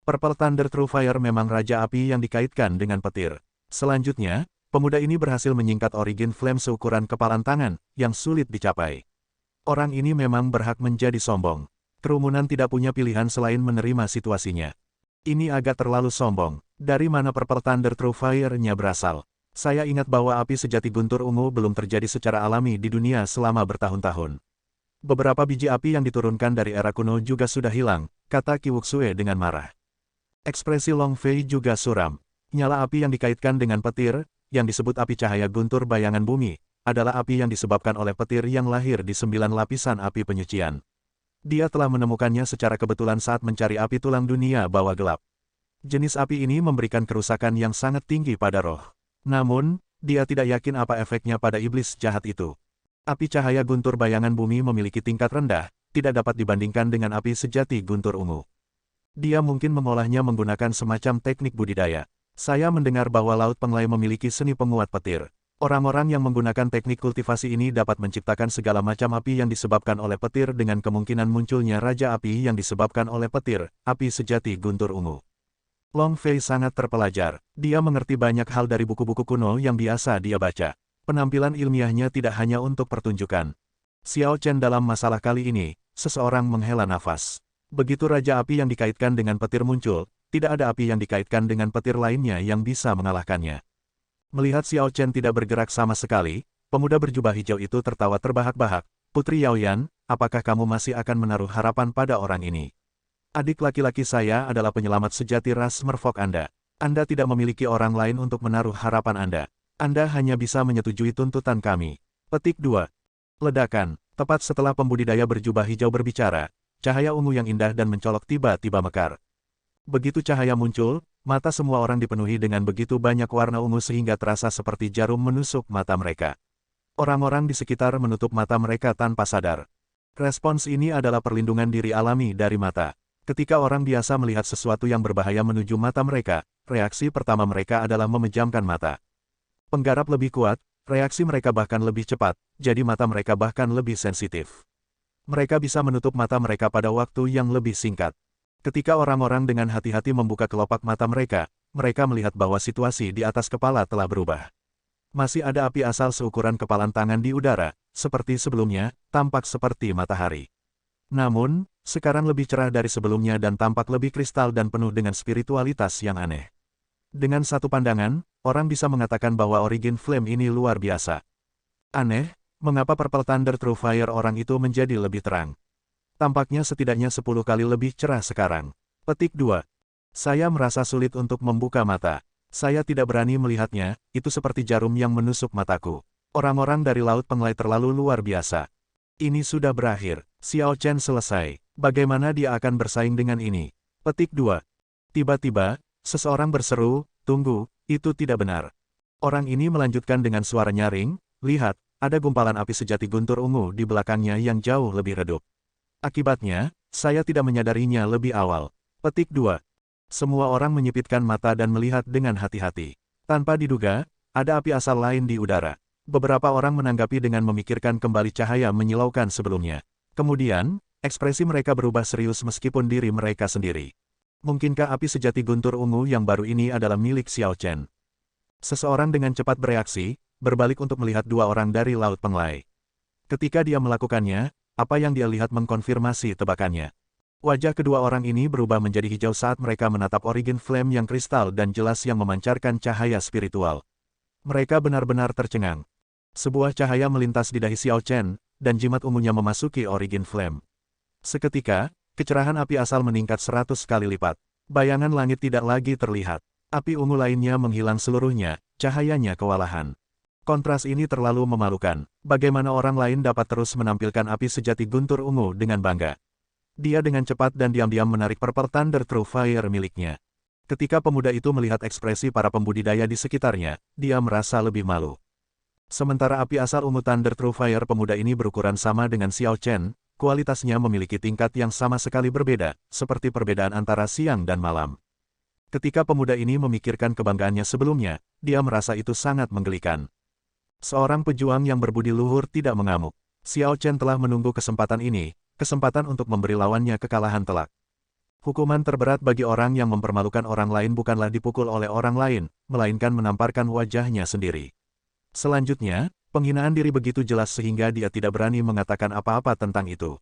A: Purple Thunder True Fire memang raja api yang dikaitkan dengan petir. Selanjutnya, pemuda ini berhasil menyingkat Origin Flame seukuran kepalan tangan, yang sulit dicapai. Orang ini memang berhak menjadi sombong. Kerumunan tidak punya pilihan selain menerima situasinya. Ini agak terlalu sombong. Dari mana Purple Thunder True Fire-nya berasal? Saya ingat bahwa api sejati guntur ungu belum terjadi secara alami di dunia selama bertahun-tahun. Beberapa biji api yang diturunkan dari era kuno juga sudah hilang, kata Qi Wuxue dengan marah. Ekspresi Long Fei juga suram. Nyala api yang dikaitkan dengan petir, yang disebut api cahaya guntur bayangan bumi, adalah api yang disebabkan oleh petir yang lahir di 9 lapisan api penyucian. Dia telah menemukannya secara kebetulan saat mencari api tulang dunia bawah gelap. Jenis api ini memberikan kerusakan yang sangat tinggi pada roh. Namun, dia tidak yakin apa efeknya pada iblis jahat itu. Api cahaya guntur bayangan bumi memiliki tingkat rendah, tidak dapat dibandingkan dengan api sejati guntur ungu. Dia mungkin mengolahnya menggunakan semacam teknik budidaya. Saya mendengar bahwa Laut Penglai memiliki seni penguat petir. Orang-orang yang menggunakan teknik kultivasi ini dapat menciptakan segala macam api yang disebabkan oleh petir dengan kemungkinan munculnya raja api yang disebabkan oleh petir, api sejati guntur ungu. Long Fei sangat terpelajar. Dia mengerti banyak hal dari buku-buku kuno yang biasa dia baca. Penampilan ilmiahnya tidak hanya untuk pertunjukan. Xiao Chen dalam masalah kali ini, seseorang menghela nafas. Begitu raja api yang dikaitkan dengan petir muncul, tidak ada api yang dikaitkan dengan petir lainnya yang bisa mengalahkannya. Melihat Xiao Chen tidak bergerak sama sekali, pemuda berjubah hijau itu tertawa terbahak-bahak. Putri Yaoyan, apakah kamu masih akan menaruh harapan pada orang ini? Adik laki-laki saya adalah penyelamat sejati ras merfolk Anda. Anda tidak memiliki orang lain untuk menaruh harapan Anda. Anda hanya bisa menyetujui tuntutan kami. Petik 2. Ledakan. Tepat setelah pembudidaya berjubah hijau berbicara, cahaya ungu yang indah dan mencolok tiba-tiba mekar. Begitu cahaya muncul, mata semua orang dipenuhi dengan begitu banyak warna ungu sehingga terasa seperti jarum menusuk mata mereka. Orang-orang di sekitar menutup mata mereka tanpa sadar. Respons ini adalah perlindungan diri alami dari mata. Ketika orang biasa melihat sesuatu yang berbahaya menuju mata mereka, reaksi pertama mereka adalah memejamkan mata. Penggarap lebih kuat, reaksi mereka bahkan lebih cepat, jadi mata mereka bahkan lebih sensitif. Mereka bisa menutup mata mereka pada waktu yang lebih singkat. Ketika orang-orang dengan hati-hati membuka kelopak mata mereka, mereka melihat bahwa situasi di atas kepala telah berubah. Masih ada api asal seukuran kepalan tangan di udara, seperti sebelumnya, tampak seperti matahari. Namun, sekarang lebih cerah dari sebelumnya dan tampak lebih kristal dan penuh dengan spiritualitas yang aneh. Dengan satu pandangan, orang bisa mengatakan bahwa Origin Flame ini luar biasa. Aneh, mengapa Purple Thunder True Fire orang itu menjadi lebih terang? Tampaknya setidaknya 10 kali lebih cerah sekarang. Petik 2. Saya merasa sulit untuk membuka mata. Saya tidak berani melihatnya, itu seperti jarum yang menusuk mataku. Orang-orang dari Laut Penglai terlalu luar biasa. Ini sudah berakhir. Xiao Chen selesai. Bagaimana dia akan bersaing dengan ini? Petik 2. Tiba-tiba, seseorang berseru, tunggu, itu tidak benar. Orang ini melanjutkan dengan suara nyaring, lihat, ada gumpalan api sejati guntur ungu di belakangnya yang jauh lebih redup. Akibatnya, saya tidak menyadarinya lebih awal. Petik 2. Semua orang menyipitkan mata dan melihat dengan hati-hati. Tanpa diduga, ada api asal lain di udara. Beberapa orang menanggapi dengan memikirkan kembali cahaya menyilaukan sebelumnya. Kemudian, ekspresi mereka berubah serius meskipun diri mereka sendiri. Mungkinkah api sejati guntur ungu yang baru ini adalah milik Xiao Chen? Seseorang dengan cepat bereaksi, berbalik untuk melihat dua orang dari Laut Penglai. Ketika dia melakukannya, apa yang dia lihat mengkonfirmasi tebakannya. Wajah kedua orang ini berubah menjadi hijau saat mereka menatap Origin Flame yang kristal dan jelas yang memancarkan cahaya spiritual. Mereka benar-benar tercengang. Sebuah cahaya melintas di dahi Xiao Chen, dan jimat ungunya memasuki Origin Flame. Seketika, kecerahan api asal meningkat 100 kali lipat. Bayangan langit tidak lagi terlihat. Api ungu lainnya menghilang seluruhnya, cahayanya kewalahan. Kontras ini terlalu memalukan. Bagaimana orang lain dapat terus menampilkan api sejati guntur ungu dengan bangga? Dia dengan cepat dan diam-diam menarik Purple Thunder True Fire miliknya. Ketika pemuda itu melihat ekspresi para pembudidaya di sekitarnya, dia merasa lebih malu. Sementara api asal ungu Thunder True Fire pemuda ini berukuran sama dengan Xiao Chen, kualitasnya memiliki tingkat yang sama sekali berbeda, seperti perbedaan antara siang dan malam. Ketika pemuda ini memikirkan kebanggaannya sebelumnya, dia merasa itu sangat menggelikan. Seorang pejuang yang berbudi luhur tidak mengamuk. Xiao Chen telah menunggu kesempatan ini, kesempatan untuk memberi lawannya kekalahan telak. Hukuman terberat bagi orang yang mempermalukan orang lain bukanlah dipukul oleh orang lain, melainkan menamparkan wajahnya sendiri. Selanjutnya, penghinaan diri begitu jelas sehingga dia tidak berani mengatakan apa-apa tentang itu.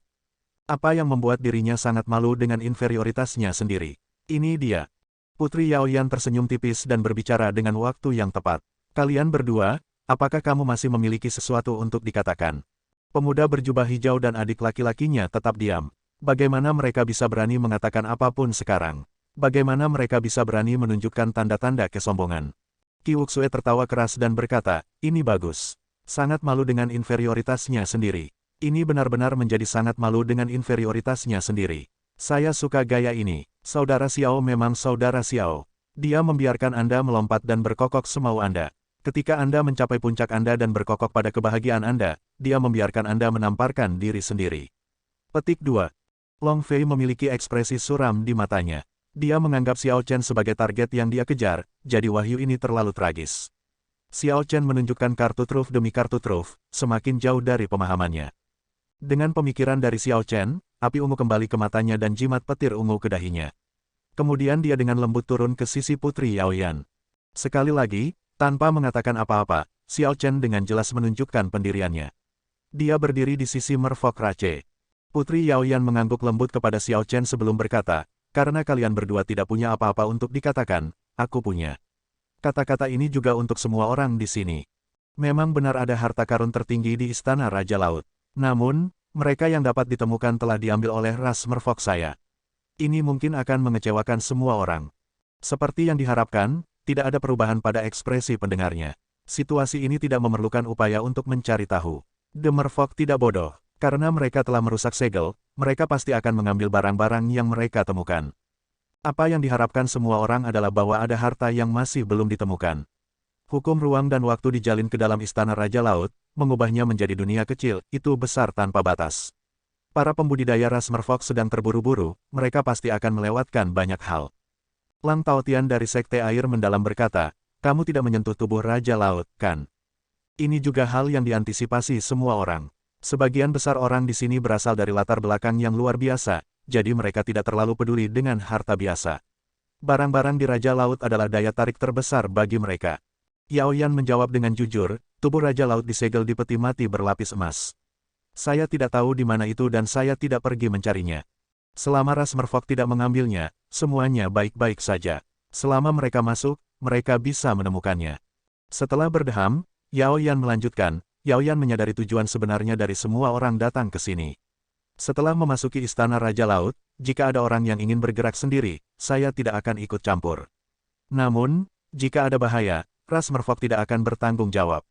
A: Apa yang membuat dirinya sangat malu dengan inferioritasnya sendiri. Ini dia. Putri Yaoyan tersenyum tipis dan berbicara dengan waktu yang tepat. Kalian berdua, apakah kamu masih memiliki sesuatu untuk dikatakan? Pemuda berjubah hijau dan adik laki-lakinya tetap diam. Bagaimana mereka bisa berani mengatakan apapun sekarang? Bagaimana mereka bisa berani menunjukkan tanda-tanda kesombongan? Qi Wuxue tertawa keras dan berkata, ini bagus. Sangat malu dengan inferioritasnya sendiri. Ini benar-benar menjadi sangat malu dengan inferioritasnya sendiri. Saya suka gaya ini. Saudara Xiao memang saudara Xiao. Dia membiarkan Anda melompat dan berkokok semau Anda. Ketika Anda mencapai puncak Anda dan berkokok pada kebahagiaan Anda, dia membiarkan Anda menamparkan diri sendiri. Petik 2. Long Fei memiliki ekspresi suram di matanya. Dia menganggap Xiao Chen sebagai target yang dia kejar, jadi wahyu ini terlalu tragis. Xiao Chen menunjukkan kartu truf demi kartu truf, semakin jauh dari pemahamannya. Dengan pemikiran dari Xiao Chen, api ungu kembali ke matanya dan jimat petir ungu ke dahinya. Kemudian dia dengan lembut turun ke sisi Putri Yaoyan. Sekali lagi, tanpa mengatakan apa-apa, Xiao Chen dengan jelas menunjukkan pendiriannya. Dia berdiri di sisi merfok Rache. Putri Yaoyan mengangguk lembut kepada Xiao Chen sebelum berkata, karena kalian berdua tidak punya apa-apa untuk dikatakan, aku punya. Kata-kata ini juga untuk semua orang di sini. Memang benar ada harta karun tertinggi di Istana Raja Laut. Namun, mereka yang dapat ditemukan telah diambil oleh ras merfok saya. Ini mungkin akan mengecewakan semua orang. Seperti yang diharapkan, tidak ada perubahan pada ekspresi pendengarnya. Situasi ini tidak memerlukan upaya untuk mencari tahu. The Merfolk tidak bodoh. Karena mereka telah merusak segel, mereka pasti akan mengambil barang-barang yang mereka temukan. Apa yang diharapkan semua orang adalah bahwa ada harta yang masih belum ditemukan. Hukum ruang dan waktu dijalin ke dalam Istana Raja Laut, mengubahnya menjadi dunia kecil, itu besar tanpa batas. Para pembudidaya ras merfolk sedang terburu-buru, mereka pasti akan melewatkan banyak hal. Lang Taotian dari Sekte Air Mendalam berkata, kamu tidak menyentuh tubuh Raja Laut, kan? Ini juga hal yang diantisipasi semua orang. Sebagian besar orang di sini berasal dari latar belakang yang luar biasa, jadi mereka tidak terlalu peduli dengan harta biasa. Barang-barang di Raja Laut adalah daya tarik terbesar bagi mereka. Yaoyan menjawab dengan jujur, tubuh Raja Laut disegel di peti mati berlapis emas. Saya tidak tahu di mana itu dan saya tidak pergi mencarinya. Selama ras merfolk tidak mengambilnya, semuanya baik-baik saja. Selama mereka masuk, mereka bisa menemukannya. Setelah berdeham, Yaoyan melanjutkan, Yaoyan menyadari tujuan sebenarnya dari semua orang datang ke sini. Setelah memasuki Istana Raja Laut, jika ada orang yang ingin bergerak sendiri, saya tidak akan ikut campur. Namun, jika ada bahaya, ras merfolk tidak akan bertanggung jawab.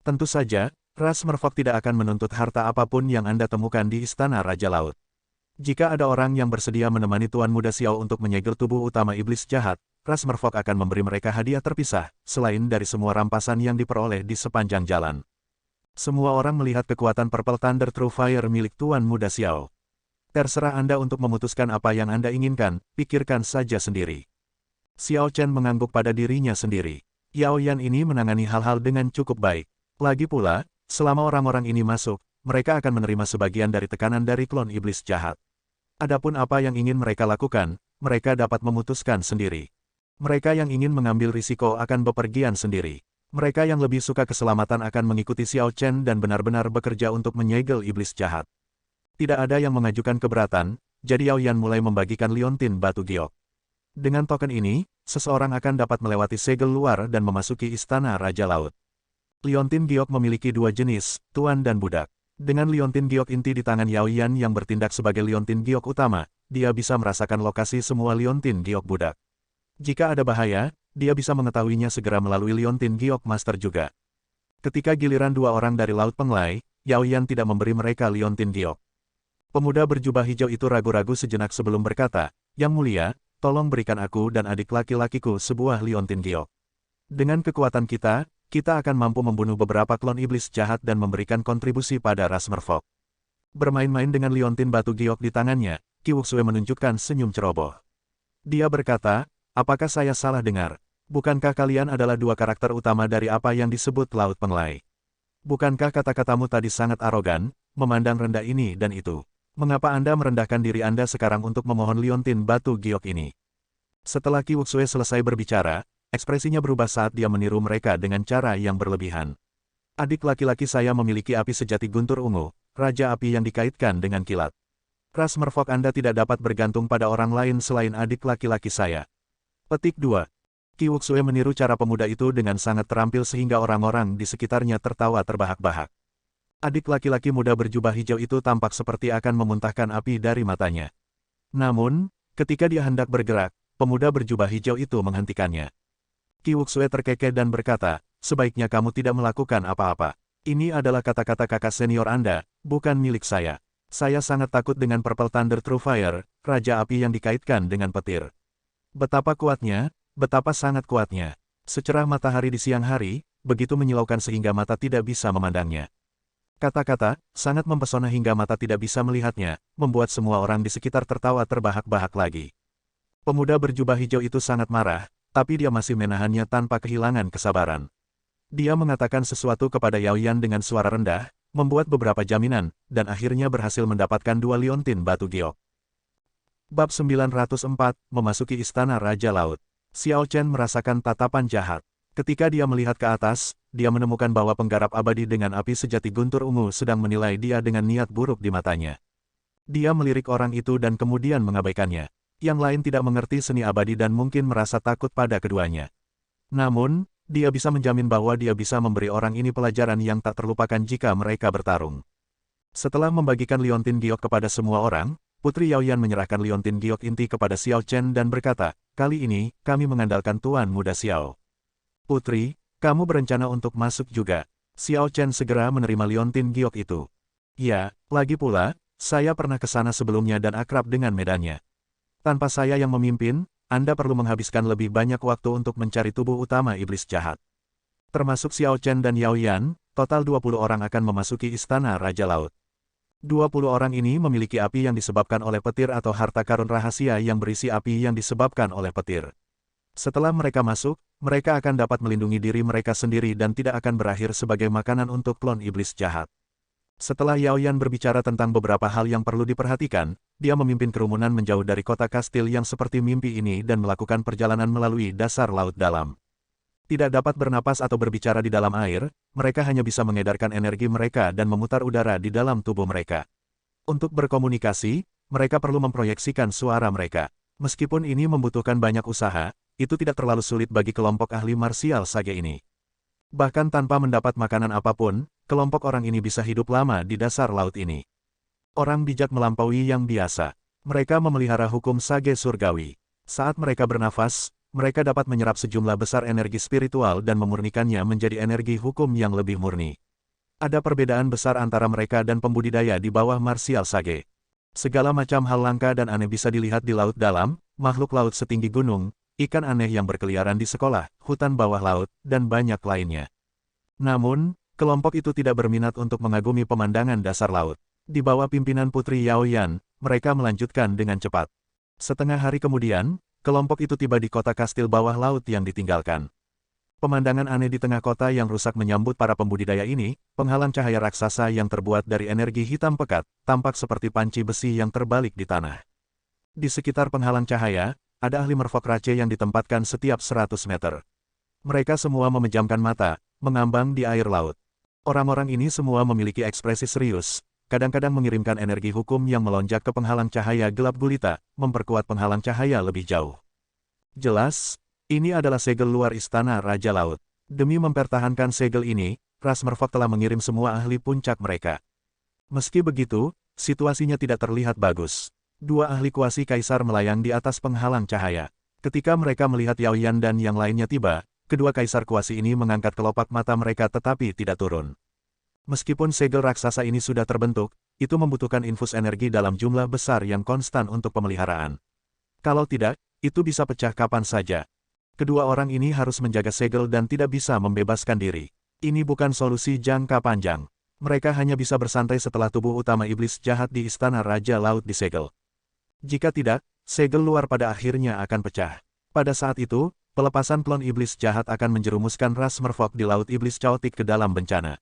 A: Tentu saja, ras merfolk tidak akan menuntut harta apapun yang Anda temukan di Istana Raja Laut. Jika ada orang yang bersedia menemani Tuan Muda Xiao untuk menyegel tubuh utama iblis jahat, ras merfolk akan memberi mereka hadiah terpisah, selain dari semua rampasan yang diperoleh di sepanjang jalan. Semua orang melihat kekuatan Purple Thunder True Fire milik Tuan Muda Xiao. Terserah Anda untuk memutuskan apa yang Anda inginkan, pikirkan saja sendiri. Xiao Chen mengangguk pada dirinya sendiri. Yaoyan ini menangani hal-hal dengan cukup baik. Lagi pula, selama orang-orang ini masuk, mereka akan menerima sebagian dari tekanan dari klon iblis jahat. Adapun apa yang ingin mereka lakukan, mereka dapat memutuskan sendiri. Mereka yang ingin mengambil risiko akan bepergian sendiri. Mereka yang lebih suka keselamatan akan mengikuti Xiao Chen dan benar-benar bekerja untuk menyegel iblis jahat. Tidak ada yang mengajukan keberatan, jadi Yaoyan mulai membagikan liontin batu giok. Dengan token ini, seseorang akan dapat melewati segel luar dan memasuki Istana Raja Laut. Liontin giok memiliki dua jenis, tuan dan budak. Dengan liontin giok inti di tangan Yaoyan yang bertindak sebagai liontin giok utama, dia bisa merasakan lokasi semua liontin giok budak. Jika ada bahaya, dia bisa mengetahuinya segera melalui liontin giok master juga. Ketika giliran dua orang dari Laut Penglai, Yaoyan tidak memberi mereka liontin giok. Pemuda berjubah hijau itu ragu-ragu sejenak sebelum berkata, Yang Mulia, tolong berikan aku dan adik laki-lakiku sebuah liontin giok. Dengan kekuatan kita akan mampu membunuh beberapa klon iblis jahat dan memberikan kontribusi pada ras merfolk. Bermain-main dengan liontin batu giok di tangannya, Qi Wuxue menunjukkan senyum ceroboh. Dia berkata, apakah saya salah dengar? Bukankah kalian adalah dua karakter utama dari apa yang disebut Laut Penglai? Bukankah kata-katamu tadi sangat arogan, memandang rendah ini dan itu? Mengapa Anda merendahkan diri Anda sekarang untuk memohon liontin batu giok ini? Setelah Qi Wuxue selesai berbicara, ekspresinya berubah saat dia meniru mereka dengan cara yang berlebihan. Adik laki-laki saya memiliki api sejati guntur ungu, raja api yang dikaitkan dengan kilat. Ras merfok Anda tidak dapat bergantung pada orang lain selain adik laki-laki saya. Petik 2. Qi Wuxue meniru cara pemuda itu dengan sangat terampil sehingga orang-orang di sekitarnya tertawa terbahak-bahak. Adik laki-laki muda berjubah hijau itu tampak seperti akan memuntahkan api dari matanya. Namun, ketika dia hendak bergerak, pemuda berjubah hijau itu menghentikannya. Qi Wuxue terkekeh dan berkata, sebaiknya kamu tidak melakukan apa-apa. Ini adalah kata-kata kakak senior Anda, bukan milik saya. Saya sangat takut dengan Purple Thunder True Fire, raja api yang dikaitkan dengan petir. Betapa kuatnya, betapa sangat kuatnya. Secerah matahari di siang hari, begitu menyilaukan sehingga mata tidak bisa memandangnya. Kata-kata, sangat mempesona hingga mata tidak bisa melihatnya, membuat semua orang di sekitar tertawa terbahak-bahak lagi. Pemuda berjubah hijau itu sangat marah, tapi dia masih menahannya tanpa kehilangan kesabaran. Dia mengatakan sesuatu kepada Yao Yan dengan suara rendah, membuat beberapa jaminan, dan akhirnya berhasil mendapatkan 2 liontin batu giok. Bab 904, Memasuki Istana Raja Laut. Xiao Chen merasakan tatapan jahat. Ketika dia melihat ke atas, dia menemukan bahwa penggarap abadi dengan api sejati guntur ungu sedang menilai dia dengan niat buruk di matanya. Dia melirik orang itu dan kemudian mengabaikannya. Yang lain tidak mengerti seni abadi dan mungkin merasa takut pada keduanya. Namun, dia bisa menjamin bahwa dia bisa memberi orang ini pelajaran yang tak terlupakan jika mereka bertarung. Setelah membagikan liontin giok kepada semua orang, Putri Yao Yan menyerahkan liontin giok inti kepada Xiao Chen dan berkata, kali ini, kami mengandalkan Tuan Muda Xiao. Putri, kamu berencana untuk masuk juga. Xiao Chen segera menerima liontin giok itu. Ya, lagi pula, saya pernah ke sana sebelumnya dan akrab dengan medannya. Tanpa saya yang memimpin, Anda perlu menghabiskan lebih banyak waktu untuk mencari tubuh utama iblis jahat. Termasuk Xiao Chen dan Yao Yan, total 20 orang akan memasuki Istana Raja Laut. 20 orang ini memiliki api yang disebabkan oleh petir atau harta karun rahasia yang berisi api yang disebabkan oleh petir. Setelah mereka masuk, mereka akan dapat melindungi diri mereka sendiri dan tidak akan berakhir sebagai makanan untuk klon iblis jahat. Setelah Yao Yan berbicara tentang beberapa hal yang perlu diperhatikan, dia memimpin kerumunan menjauh dari kota kastil yang seperti mimpi ini dan melakukan perjalanan melalui dasar laut dalam. Tidak dapat bernapas atau berbicara di dalam air, mereka hanya bisa mengedarkan energi mereka dan memutar udara di dalam tubuh mereka. Untuk berkomunikasi, mereka perlu memproyeksikan suara mereka. Meskipun ini membutuhkan banyak usaha, itu tidak terlalu sulit bagi kelompok ahli marsial sage ini. Bahkan tanpa mendapat makanan apapun, kelompok orang ini bisa hidup lama di dasar laut ini. Orang bijak melampaui yang biasa. Mereka memelihara hukum sage surgawi. Saat mereka bernafas, mereka dapat menyerap sejumlah besar energi spiritual dan memurnikannya menjadi energi hukum yang lebih murni. Ada perbedaan besar antara mereka dan pembudidaya di bawah marsial sage. Segala macam hal langka dan aneh bisa dilihat di laut dalam, makhluk laut setinggi gunung, ikan aneh yang berkeliaran di sekolah, hutan bawah laut, dan banyak lainnya. Namun, kelompok itu tidak berminat untuk mengagumi pemandangan dasar laut. Di bawah pimpinan Putri Yao Yan, mereka melanjutkan dengan cepat. Setengah hari kemudian, kelompok itu tiba di kota kastil bawah laut yang ditinggalkan. Pemandangan aneh di tengah kota yang rusak menyambut para pembudidaya ini, penghalang cahaya raksasa yang terbuat dari energi hitam pekat, tampak seperti panci besi yang terbalik di tanah. Di sekitar penghalang cahaya, ada ahli merfok race yang ditempatkan setiap 100 meter. Mereka semua memejamkan mata, mengambang di air laut. Orang-orang ini semua memiliki ekspresi serius, kadang-kadang mengirimkan energi hukum yang melonjak ke penghalang cahaya gelap gulita, memperkuat penghalang cahaya lebih jauh. Jelas, ini adalah segel luar Istana Raja Laut. Demi mempertahankan segel ini, ras merfok telah mengirim semua ahli puncak mereka. Meski begitu, situasinya tidak terlihat bagus. Dua ahli kuasi kaisar melayang di atas penghalang cahaya. Ketika mereka melihat Yao Yan dan yang lainnya tiba, kedua kaisar kuasi ini mengangkat kelopak mata mereka tetapi tidak turun. Meskipun segel raksasa ini sudah terbentuk, itu membutuhkan infus energi dalam jumlah besar yang konstan untuk pemeliharaan. Kalau tidak, itu bisa pecah kapan saja. Kedua orang ini harus menjaga segel dan tidak bisa membebaskan diri. Ini bukan solusi jangka panjang. Mereka hanya bisa bersantai setelah tubuh utama iblis jahat di Istana Raja Laut disegel. Jika tidak, segel luar pada akhirnya akan pecah. Pada saat itu, pelepasan klon iblis jahat akan menjerumuskan ras merfolk di Laut Iblis Chaotic ke dalam bencana.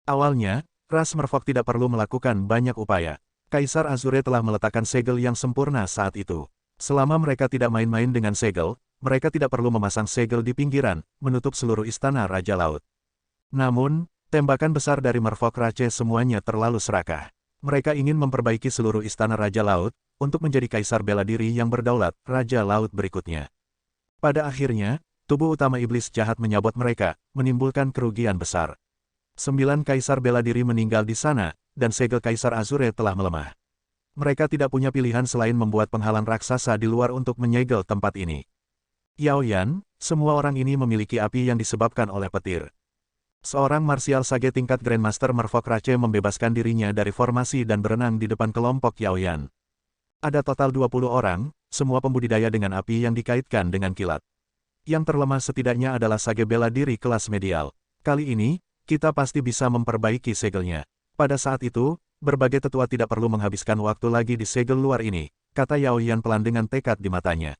A: Awalnya, ras merfolk tidak perlu melakukan banyak upaya. Kaisar Azure telah meletakkan segel yang sempurna saat itu. Selama mereka tidak main-main dengan segel, mereka tidak perlu memasang segel di pinggiran, menutup seluruh istana Raja Laut. Namun, tembakan besar dari merfolk Rache semuanya terlalu serakah. Mereka ingin memperbaiki seluruh istana Raja Laut, untuk menjadi kaisar bela diri yang berdaulat, Raja Laut berikutnya. Pada akhirnya, tubuh utama iblis jahat menyabot mereka, menimbulkan kerugian besar. 9 kaisar bela diri meninggal di sana, dan segel Kaisar Azure telah melemah. Mereka tidak punya pilihan selain membuat penghalang raksasa di luar untuk menyegel tempat ini. Yao Yan, semua orang ini memiliki api yang disebabkan oleh petir. Seorang martial sage tingkat Grandmaster Merfolk Rache membebaskan dirinya dari formasi dan berenang di depan kelompok Yao Yan. Ada total 20 orang, semua pembudidaya dengan api yang dikaitkan dengan kilat. Yang terlemah setidaknya adalah sage bela diri kelas medial. Kali ini, kita pasti bisa memperbaiki segelnya. Pada saat itu, berbagai tetua tidak perlu menghabiskan waktu lagi di segel luar ini, kata Yao Yan pelan dengan tekad di matanya.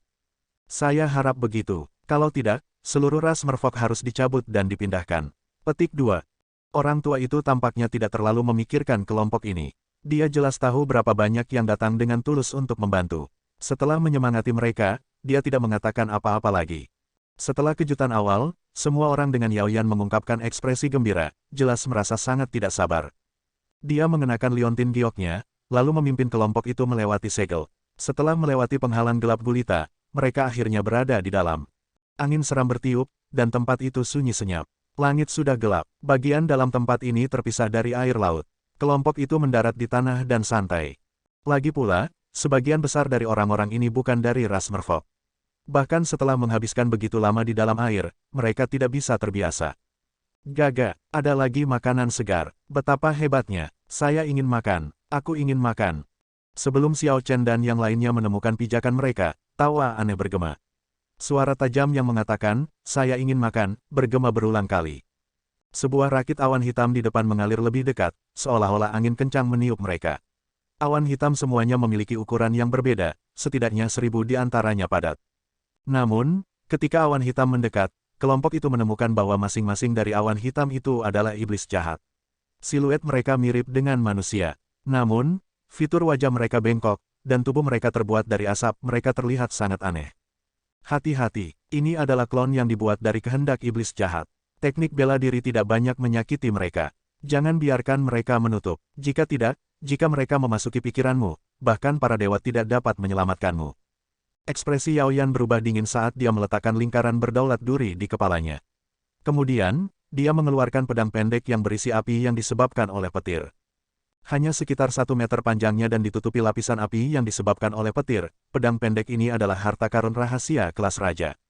A: Saya harap begitu, kalau tidak, seluruh ras merfolk harus dicabut dan dipindahkan. Petik 2. Orang tua itu tampaknya tidak terlalu memikirkan kelompok ini. Dia jelas tahu berapa banyak yang datang dengan tulus untuk membantu. Setelah menyemangati mereka, dia tidak mengatakan apa-apa lagi. Setelah kejutan awal, semua orang dengan Yao Yan mengungkapkan ekspresi gembira, jelas merasa sangat tidak sabar. Dia mengenakan liontin gioknya, lalu memimpin kelompok itu melewati segel. Setelah melewati penghalang gelap gulita, mereka akhirnya berada di dalam. Angin seram bertiup, dan tempat itu sunyi senyap. Langit sudah gelap, bagian dalam tempat ini terpisah dari air laut. Kelompok itu mendarat di tanah dan santai. Lagi pula, sebagian besar dari orang-orang ini bukan dari ras merfolk. Bahkan setelah menghabiskan begitu lama di dalam air, mereka tidak bisa terbiasa. Gaga, ada lagi makanan segar. Betapa hebatnya. Saya ingin makan. Aku ingin makan. Sebelum Xiao Chen dan yang lainnya menemukan pijakan mereka, tawa aneh bergema. Suara tajam yang mengatakan, saya ingin makan, bergema berulang kali. Sebuah rakit awan hitam di depan mengalir lebih dekat, seolah-olah angin kencang meniup mereka. Awan hitam semuanya memiliki ukuran yang berbeda, setidaknya 1000 di antaranya padat. Namun, ketika awan hitam mendekat, kelompok itu menemukan bahwa masing-masing dari awan hitam itu adalah iblis jahat. Siluet mereka mirip dengan manusia. Namun, fitur wajah mereka bengkok, dan tubuh mereka terbuat dari asap, mereka terlihat sangat aneh. Hati-hati, ini adalah klon yang dibuat dari kehendak iblis jahat. Teknik bela diri tidak banyak menyakiti mereka. Jangan biarkan mereka menutup. Jika tidak, jika mereka memasuki pikiranmu, bahkan para dewa tidak dapat menyelamatkanmu. Ekspresi Yao Yan berubah dingin saat dia meletakkan lingkaran berdaulat duri di kepalanya. Kemudian, dia mengeluarkan pedang pendek yang berisi api yang disebabkan oleh petir. Hanya sekitar 1 meter panjangnya dan ditutupi lapisan api yang disebabkan oleh petir, pedang pendek ini adalah harta karun rahasia kelas raja.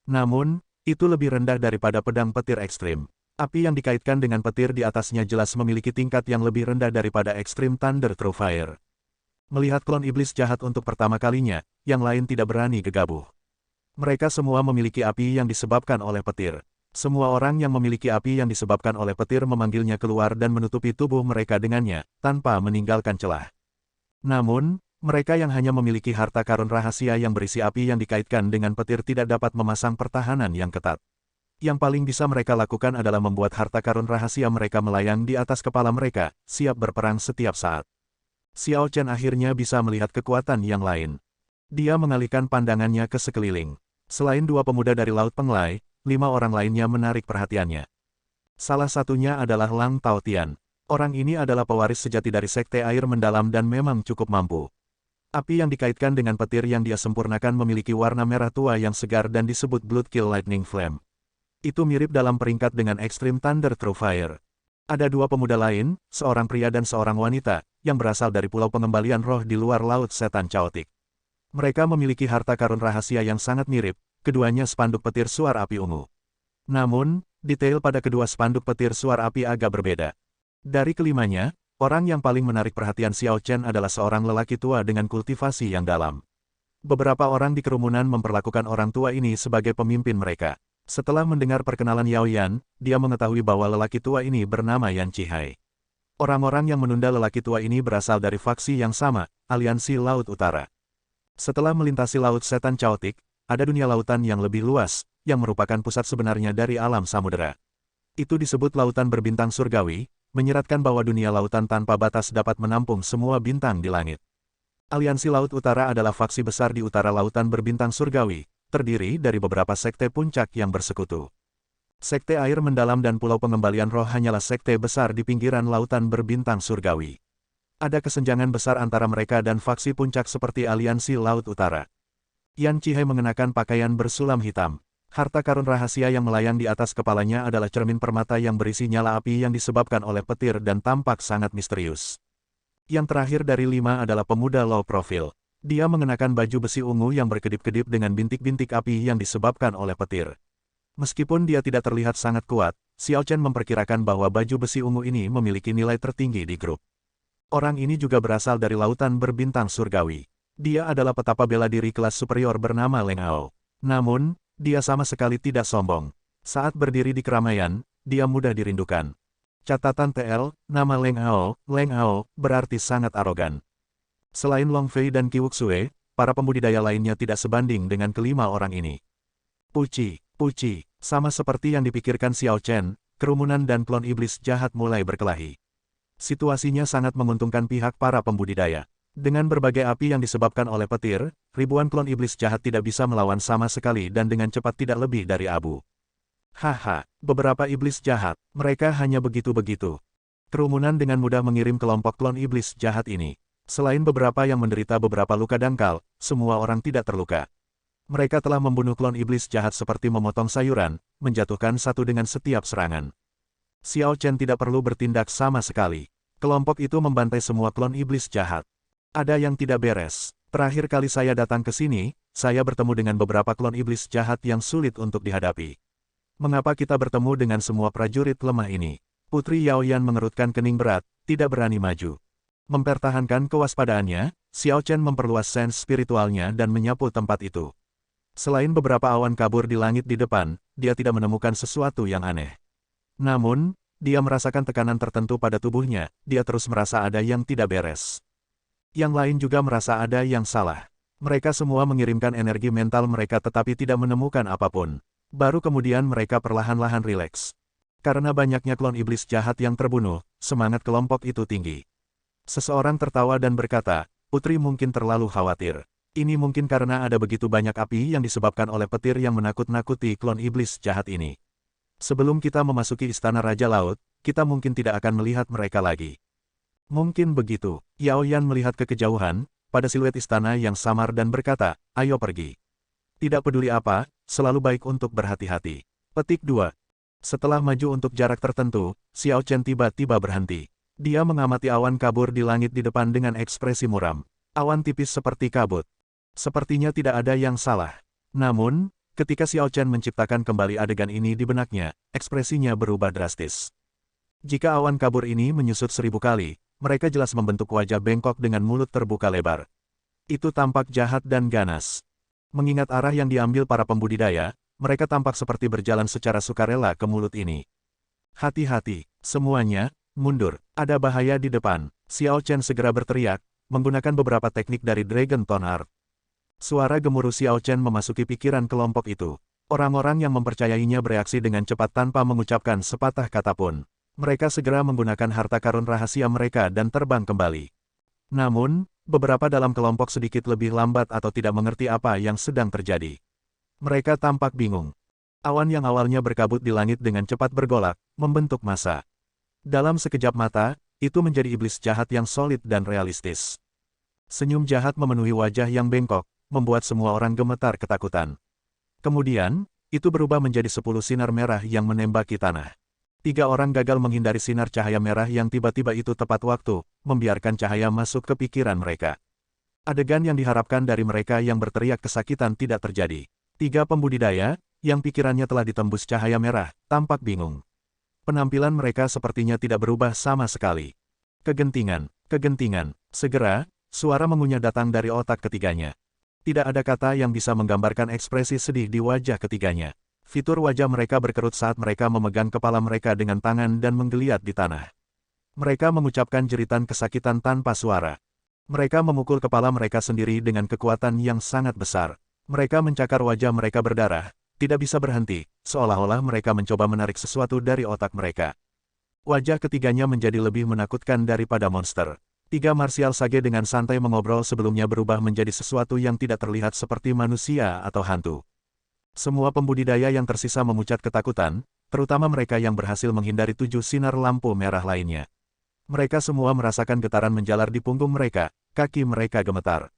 A: Namun, itu lebih rendah daripada pedang petir ekstrim. Api yang dikaitkan dengan petir di atasnya jelas memiliki tingkat yang lebih rendah daripada Extreme Thunder True Fire. Melihat klon iblis jahat untuk pertama kalinya, yang lain tidak berani gegabah. Mereka semua memiliki api yang disebabkan oleh petir. Semua orang yang memiliki api yang disebabkan oleh petir memanggilnya keluar dan menutupi tubuh mereka dengannya, tanpa meninggalkan celah. Namun, mereka yang hanya memiliki harta karun rahasia yang berisi api yang dikaitkan dengan petir tidak dapat memasang pertahanan yang ketat. Yang paling bisa mereka lakukan adalah membuat harta karun rahasia mereka melayang di atas kepala mereka, siap berperang setiap saat. Xiao Chen akhirnya bisa melihat kekuatan yang lain. Dia mengalihkan pandangannya ke sekeliling. Selain 2 pemuda dari Laut Penglai, 5 orang lainnya menarik perhatiannya. Salah satunya adalah Lang Taotian. Orang ini adalah pewaris sejati dari Sekte Air Mendalam dan memang cukup mampu. Api yang dikaitkan dengan petir yang dia sempurnakan memiliki warna merah tua yang segar dan disebut Bloodkill Lightning Flame. Itu mirip dalam peringkat dengan Extreme Thunder True Fire. Ada 2 pemuda lain, seorang pria dan seorang wanita, yang berasal dari Pulau Pengembalian Roh di luar Laut Setan Chaotic. Mereka memiliki harta karun rahasia yang sangat mirip, keduanya spanduk petir suar api ungu. Namun, detail pada kedua spanduk petir suar api agak berbeda. Dari kelimanya, orang yang paling menarik perhatian Xiao Chen adalah seorang lelaki tua dengan kultivasi yang dalam. Beberapa orang di kerumunan memperlakukan orang tua ini sebagai pemimpin mereka. Setelah mendengar perkenalan Yao Yan, dia mengetahui bahwa lelaki tua ini bernama Yan Chihai. Orang-orang yang menunda lelaki tua ini berasal dari faksi yang sama, Aliansi Laut Utara. Setelah melintasi Laut Setan Chaotic, ada dunia lautan yang lebih luas, yang merupakan pusat sebenarnya dari alam samudera. Itu disebut lautan berbintang surgawi, menyiratkan bahwa dunia lautan tanpa batas dapat menampung semua bintang di langit. Aliansi Laut Utara adalah faksi besar di utara lautan berbintang surgawi, terdiri dari beberapa sekte puncak yang bersekutu. Sekte Air Mendalam dan Pulau Pengembalian Roh hanyalah sekte besar di pinggiran lautan berbintang surgawi. Ada kesenjangan besar antara mereka dan faksi puncak seperti Aliansi Laut Utara. Yan Chihai mengenakan pakaian bersulam hitam. Harta karun rahasia yang melayang di atas kepalanya adalah cermin permata yang berisi nyala api yang disebabkan oleh petir dan tampak sangat misterius. Yang terakhir dari 5 adalah pemuda low profile. Dia mengenakan baju besi ungu yang berkedip-kedip dengan bintik-bintik api yang disebabkan oleh petir. Meskipun dia tidak terlihat sangat kuat, Xiao Chen memperkirakan bahwa baju besi ungu ini memiliki nilai tertinggi di grup. Orang ini juga berasal dari lautan berbintang surgawi. Dia adalah petapa bela diri kelas superior bernama Leng Ao. Namun, dia sama sekali tidak sombong. Saat berdiri di keramaian, dia mudah dirindukan. Catatan TL, nama Leng Ao, berarti sangat arogan. Selain Long Fei dan Qi Wuxue, para pembudidaya lainnya tidak sebanding dengan kelima orang ini. Puci, sama seperti yang dipikirkan Xiao Chen, kerumunan dan klon iblis jahat mulai berkelahi. Situasinya sangat menguntungkan pihak para pembudidaya. Dengan berbagai api yang disebabkan oleh petir, ribuan klon iblis jahat tidak bisa melawan sama sekali dan dengan cepat tidak lebih dari abu. Haha, beberapa iblis jahat, mereka hanya begitu-begitu. Kerumunan dengan mudah mengirim kelompok klon iblis jahat ini. Selain beberapa yang menderita beberapa luka dangkal, semua orang tidak terluka. Mereka telah membunuh klon iblis jahat seperti memotong sayuran, menjatuhkan satu dengan setiap serangan. Xiao Chen tidak perlu bertindak sama sekali. Kelompok itu membantai semua klon iblis jahat. Ada yang tidak beres. Terakhir kali saya datang ke sini, saya bertemu dengan beberapa klon iblis jahat yang sulit untuk dihadapi. Mengapa kita bertemu dengan semua prajurit lemah ini? Putri Yao Yan mengerutkan kening berat, tidak berani maju. Mempertahankan kewaspadaannya, Xiao Chen memperluas sense spiritualnya dan menyapu tempat itu. Selain beberapa awan kabur di langit di depan, dia tidak menemukan sesuatu yang aneh. Namun, dia merasakan tekanan tertentu pada tubuhnya, dia terus merasa ada yang tidak beres. Yang lain juga merasa ada yang salah. Mereka semua mengirimkan energi mental mereka tetapi tidak menemukan apapun. Baru kemudian mereka perlahan-lahan rileks. Karena banyaknya klon iblis jahat yang terbunuh, semangat kelompok itu tinggi. Seseorang tertawa dan berkata, Putri mungkin terlalu khawatir. Ini mungkin karena ada begitu banyak api yang disebabkan oleh petir yang menakut-nakuti klon iblis jahat ini. Sebelum kita memasuki Istana Raja Laut, kita mungkin tidak akan melihat mereka lagi. Mungkin begitu. Yao Yan melihat ke kejauhan, pada siluet istana yang samar dan berkata, ayo pergi. Tidak peduli apa, selalu baik untuk berhati-hati. Petik 2. Setelah maju untuk jarak tertentu, Xiao Chen tiba-tiba berhenti. Dia mengamati awan kabur di langit di depan dengan ekspresi muram. Awan tipis seperti kabut. Sepertinya tidak ada yang salah. Namun, ketika Xiao Chen menciptakan kembali adegan ini di benaknya, ekspresinya berubah drastis. Jika awan kabur ini menyusut 1000 kali, mereka jelas membentuk wajah bengkok dengan mulut terbuka lebar. Itu tampak jahat dan ganas. Mengingat arah yang diambil para pembudidaya, mereka tampak seperti berjalan secara sukarela ke mulut ini. Hati-hati, semuanya, mundur, ada bahaya di depan. Xiao Chen segera berteriak, menggunakan beberapa teknik dari Dragon Tone Art. Suara gemuruh Xiao Chen memasuki pikiran kelompok itu. Orang-orang yang mempercayainya bereaksi dengan cepat tanpa mengucapkan sepatah kata pun. Mereka segera menggunakan harta karun rahasia mereka dan terbang kembali. Namun, beberapa dalam kelompok sedikit lebih lambat atau tidak mengerti apa yang sedang terjadi. Mereka tampak bingung. Awan yang awalnya berkabut di langit dengan cepat bergolak, membentuk massa. Dalam sekejap mata, itu menjadi iblis jahat yang solid dan realistis. Senyum jahat memenuhi wajah yang bengkok, membuat semua orang gemetar ketakutan. Kemudian, itu berubah menjadi 10 sinar merah yang menembaki tanah. 3 orang gagal menghindari sinar cahaya merah yang tiba-tiba itu tepat waktu, membiarkan cahaya masuk ke pikiran mereka. Adegan yang diharapkan dari mereka yang berteriak kesakitan tidak terjadi. 3 pembudidaya, yang pikirannya telah ditembus cahaya merah, tampak bingung. Penampilan mereka sepertinya tidak berubah sama sekali. Kegentingan. Segera, suara mengunyah datang dari otak ketiganya. Tidak ada kata yang bisa menggambarkan ekspresi sedih di wajah ketiganya. Fitur wajah mereka berkerut saat mereka memegang kepala mereka dengan tangan dan menggeliat di tanah. Mereka mengucapkan jeritan kesakitan tanpa suara. Mereka memukul kepala mereka sendiri dengan kekuatan yang sangat besar. Mereka mencakar wajah mereka berdarah, tidak bisa berhenti, seolah-olah mereka mencoba menarik sesuatu dari otak mereka. Wajah ketiganya menjadi lebih menakutkan daripada monster. Tiga martial sage dengan santai mengobrol sebelumnya berubah menjadi sesuatu yang tidak terlihat seperti manusia atau hantu. Semua pembudidaya yang tersisa memucat ketakutan, terutama mereka yang berhasil menghindari 7 sinar lampu merah lainnya. Mereka semua merasakan getaran menjalar di punggung mereka, kaki mereka gemetar.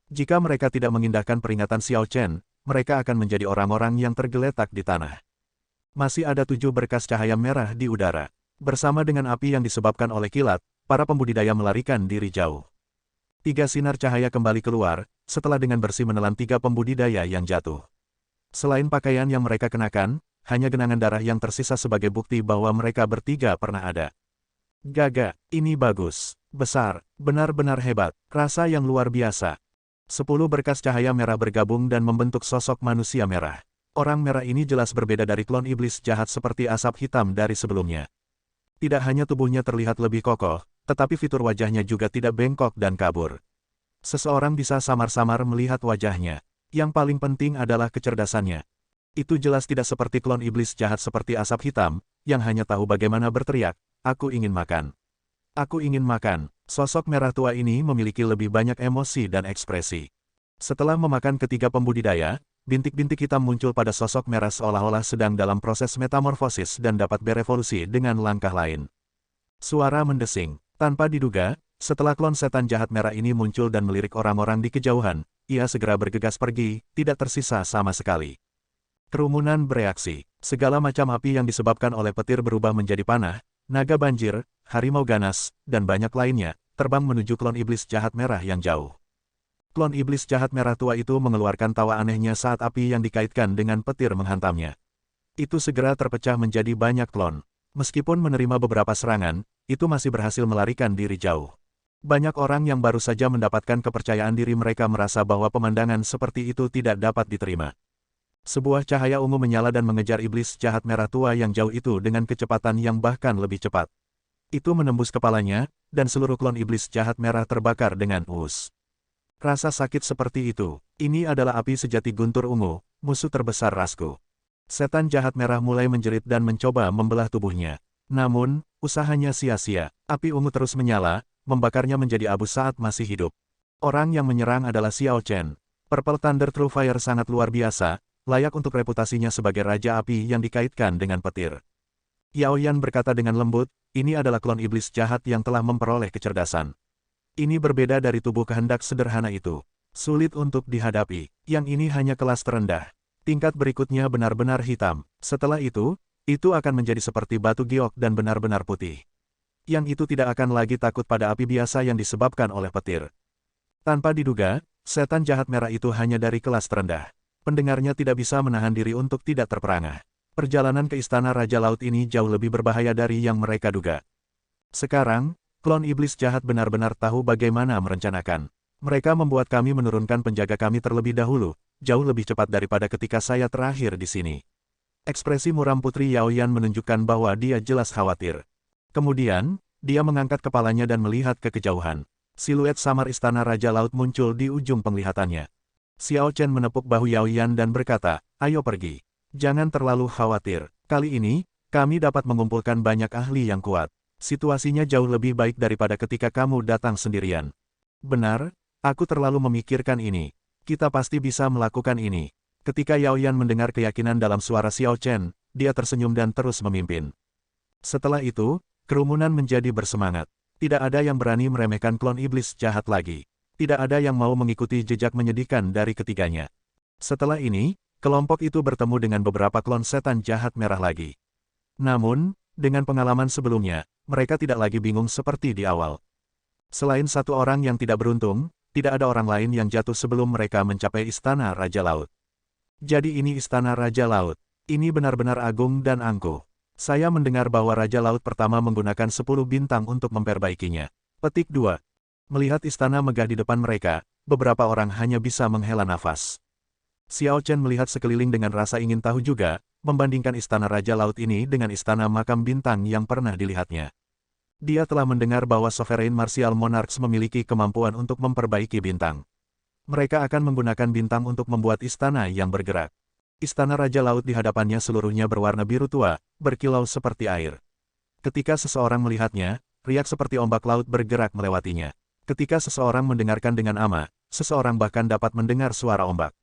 A: Jika mereka tidak mengindahkan peringatan Xiao Chen, mereka akan menjadi orang-orang yang tergeletak di tanah. Masih ada 7 berkas cahaya merah di udara. Bersama dengan api yang disebabkan oleh kilat, para pembudidaya melarikan diri jauh. 3 sinar cahaya kembali keluar, setelah dengan bersih menelan 3 pembudidaya yang jatuh. Selain pakaian yang mereka kenakan, hanya genangan darah yang tersisa sebagai bukti bahwa mereka bertiga pernah ada. Gaga, ini bagus, besar, benar-benar hebat, rasa yang luar biasa. 10 berkas cahaya merah bergabung dan membentuk sosok manusia merah. Orang merah ini jelas berbeda dari klon iblis jahat seperti asap hitam dari sebelumnya. Tidak hanya tubuhnya terlihat lebih kokoh, tetapi fitur wajahnya juga tidak bengkok dan kabur. Seseorang bisa samar-samar melihat wajahnya. Yang paling penting adalah kecerdasannya. Itu jelas tidak seperti klon iblis jahat seperti asap hitam, yang hanya tahu bagaimana berteriak, "Aku ingin makan. Aku ingin makan." Sosok merah tua ini memiliki lebih banyak emosi dan ekspresi. Setelah memakan ketiga pembudidaya, bintik-bintik hitam muncul pada sosok merah seolah-olah sedang dalam proses metamorfosis dan dapat berevolusi dengan langkah lain. Suara mendesing. Tanpa diduga, setelah klon setan jahat merah ini muncul dan melirik orang-orang di kejauhan, ia segera bergegas pergi, tidak tersisa sama sekali. Kerumunan bereaksi. Segala macam api yang disebabkan oleh petir berubah menjadi panah, naga banjir, harimau ganas, dan banyak lainnya, terbang menuju klon iblis jahat merah yang jauh. Klon iblis jahat merah tua itu mengeluarkan tawa anehnya saat api yang dikaitkan dengan petir menghantamnya. Itu segera terpecah menjadi banyak klon. Meskipun menerima beberapa serangan, itu masih berhasil melarikan diri jauh. Banyak orang yang baru saja mendapatkan kepercayaan diri mereka merasa bahwa pemandangan seperti itu tidak dapat diterima. Sebuah cahaya ungu menyala dan mengejar iblis jahat merah tua yang jauh itu dengan kecepatan yang bahkan lebih cepat. Itu menembus kepalanya, dan seluruh klon iblis jahat merah terbakar dengan us. Rasa sakit seperti itu, ini adalah api sejati guntur ungu, musuh terbesar rasku. Setan jahat merah mulai menjerit dan mencoba membelah tubuhnya. Namun, usahanya sia-sia, api ungu terus menyala, membakarnya menjadi abu saat masih hidup. Orang yang menyerang adalah Xiao Chen. Purple Thunder True Fire sangat luar biasa, layak untuk reputasinya sebagai Raja Api yang dikaitkan dengan petir. Yao Yan berkata dengan lembut, ini adalah klon iblis jahat yang telah memperoleh kecerdasan. Ini berbeda dari tubuh kehendak sederhana itu. Sulit untuk dihadapi, yang ini hanya kelas terendah. Tingkat berikutnya benar-benar hitam. Setelah itu akan menjadi seperti batu giok dan benar-benar putih. Yang itu tidak akan lagi takut pada api biasa yang disebabkan oleh petir. Tanpa diduga, setan jahat merah itu hanya dari kelas terendah. Pendengarnya tidak bisa menahan diri untuk tidak terperangah. Perjalanan ke istana Raja Laut ini jauh lebih berbahaya dari yang mereka duga. Sekarang, klon iblis jahat benar-benar tahu bagaimana merencanakan. Mereka membuat kami menurunkan penjaga kami terlebih dahulu, jauh lebih cepat daripada ketika saya terakhir di sini. Ekspresi muram Putri Yao Yan menunjukkan bahwa dia jelas khawatir. Kemudian, dia mengangkat kepalanya dan melihat ke kejauhan. Siluet samar istana Raja Laut muncul di ujung penglihatannya. Xiao Chen menepuk bahu Yao Yan dan berkata, ayo pergi. Jangan terlalu khawatir. Kali ini, kami dapat mengumpulkan banyak ahli yang kuat. Situasinya jauh lebih baik daripada ketika kamu datang sendirian. Benar, aku terlalu memikirkan ini. Kita pasti bisa melakukan ini. Ketika Yao Yan mendengar keyakinan dalam suara Xiao Chen, dia tersenyum dan terus memimpin. Setelah itu, kerumunan menjadi bersemangat. Tidak ada yang berani meremehkan klon iblis jahat lagi. Tidak ada yang mau mengikuti jejak menyedihkan dari ketiganya. Setelah ini, kelompok itu bertemu dengan beberapa klon setan jahat merah lagi. Namun, dengan pengalaman sebelumnya, mereka tidak lagi bingung seperti di awal. Selain satu orang yang tidak beruntung, tidak ada orang lain yang jatuh sebelum mereka mencapai istana Raja Laut. Jadi ini istana Raja Laut. Ini benar-benar agung dan angkuh. Saya mendengar bahwa Raja Laut pertama menggunakan 10 bintang untuk memperbaikinya. Petik 2. Melihat istana megah di depan mereka, beberapa orang hanya bisa menghela nafas. Xiao Chen melihat sekeliling dengan rasa ingin tahu juga, membandingkan istana Raja Laut ini dengan istana makam bintang yang pernah dilihatnya. Dia telah mendengar bahwa Sovereign Martial Monarchs memiliki kemampuan untuk memperbaiki bintang. Mereka akan menggunakan bintang untuk membuat istana yang bergerak. Istana Raja Laut di hadapannya seluruhnya berwarna biru tua, berkilau seperti air. Ketika seseorang melihatnya, riak seperti ombak laut bergerak melewatinya. Ketika seseorang mendengarkan dengan ama, seseorang bahkan dapat mendengar suara ombak.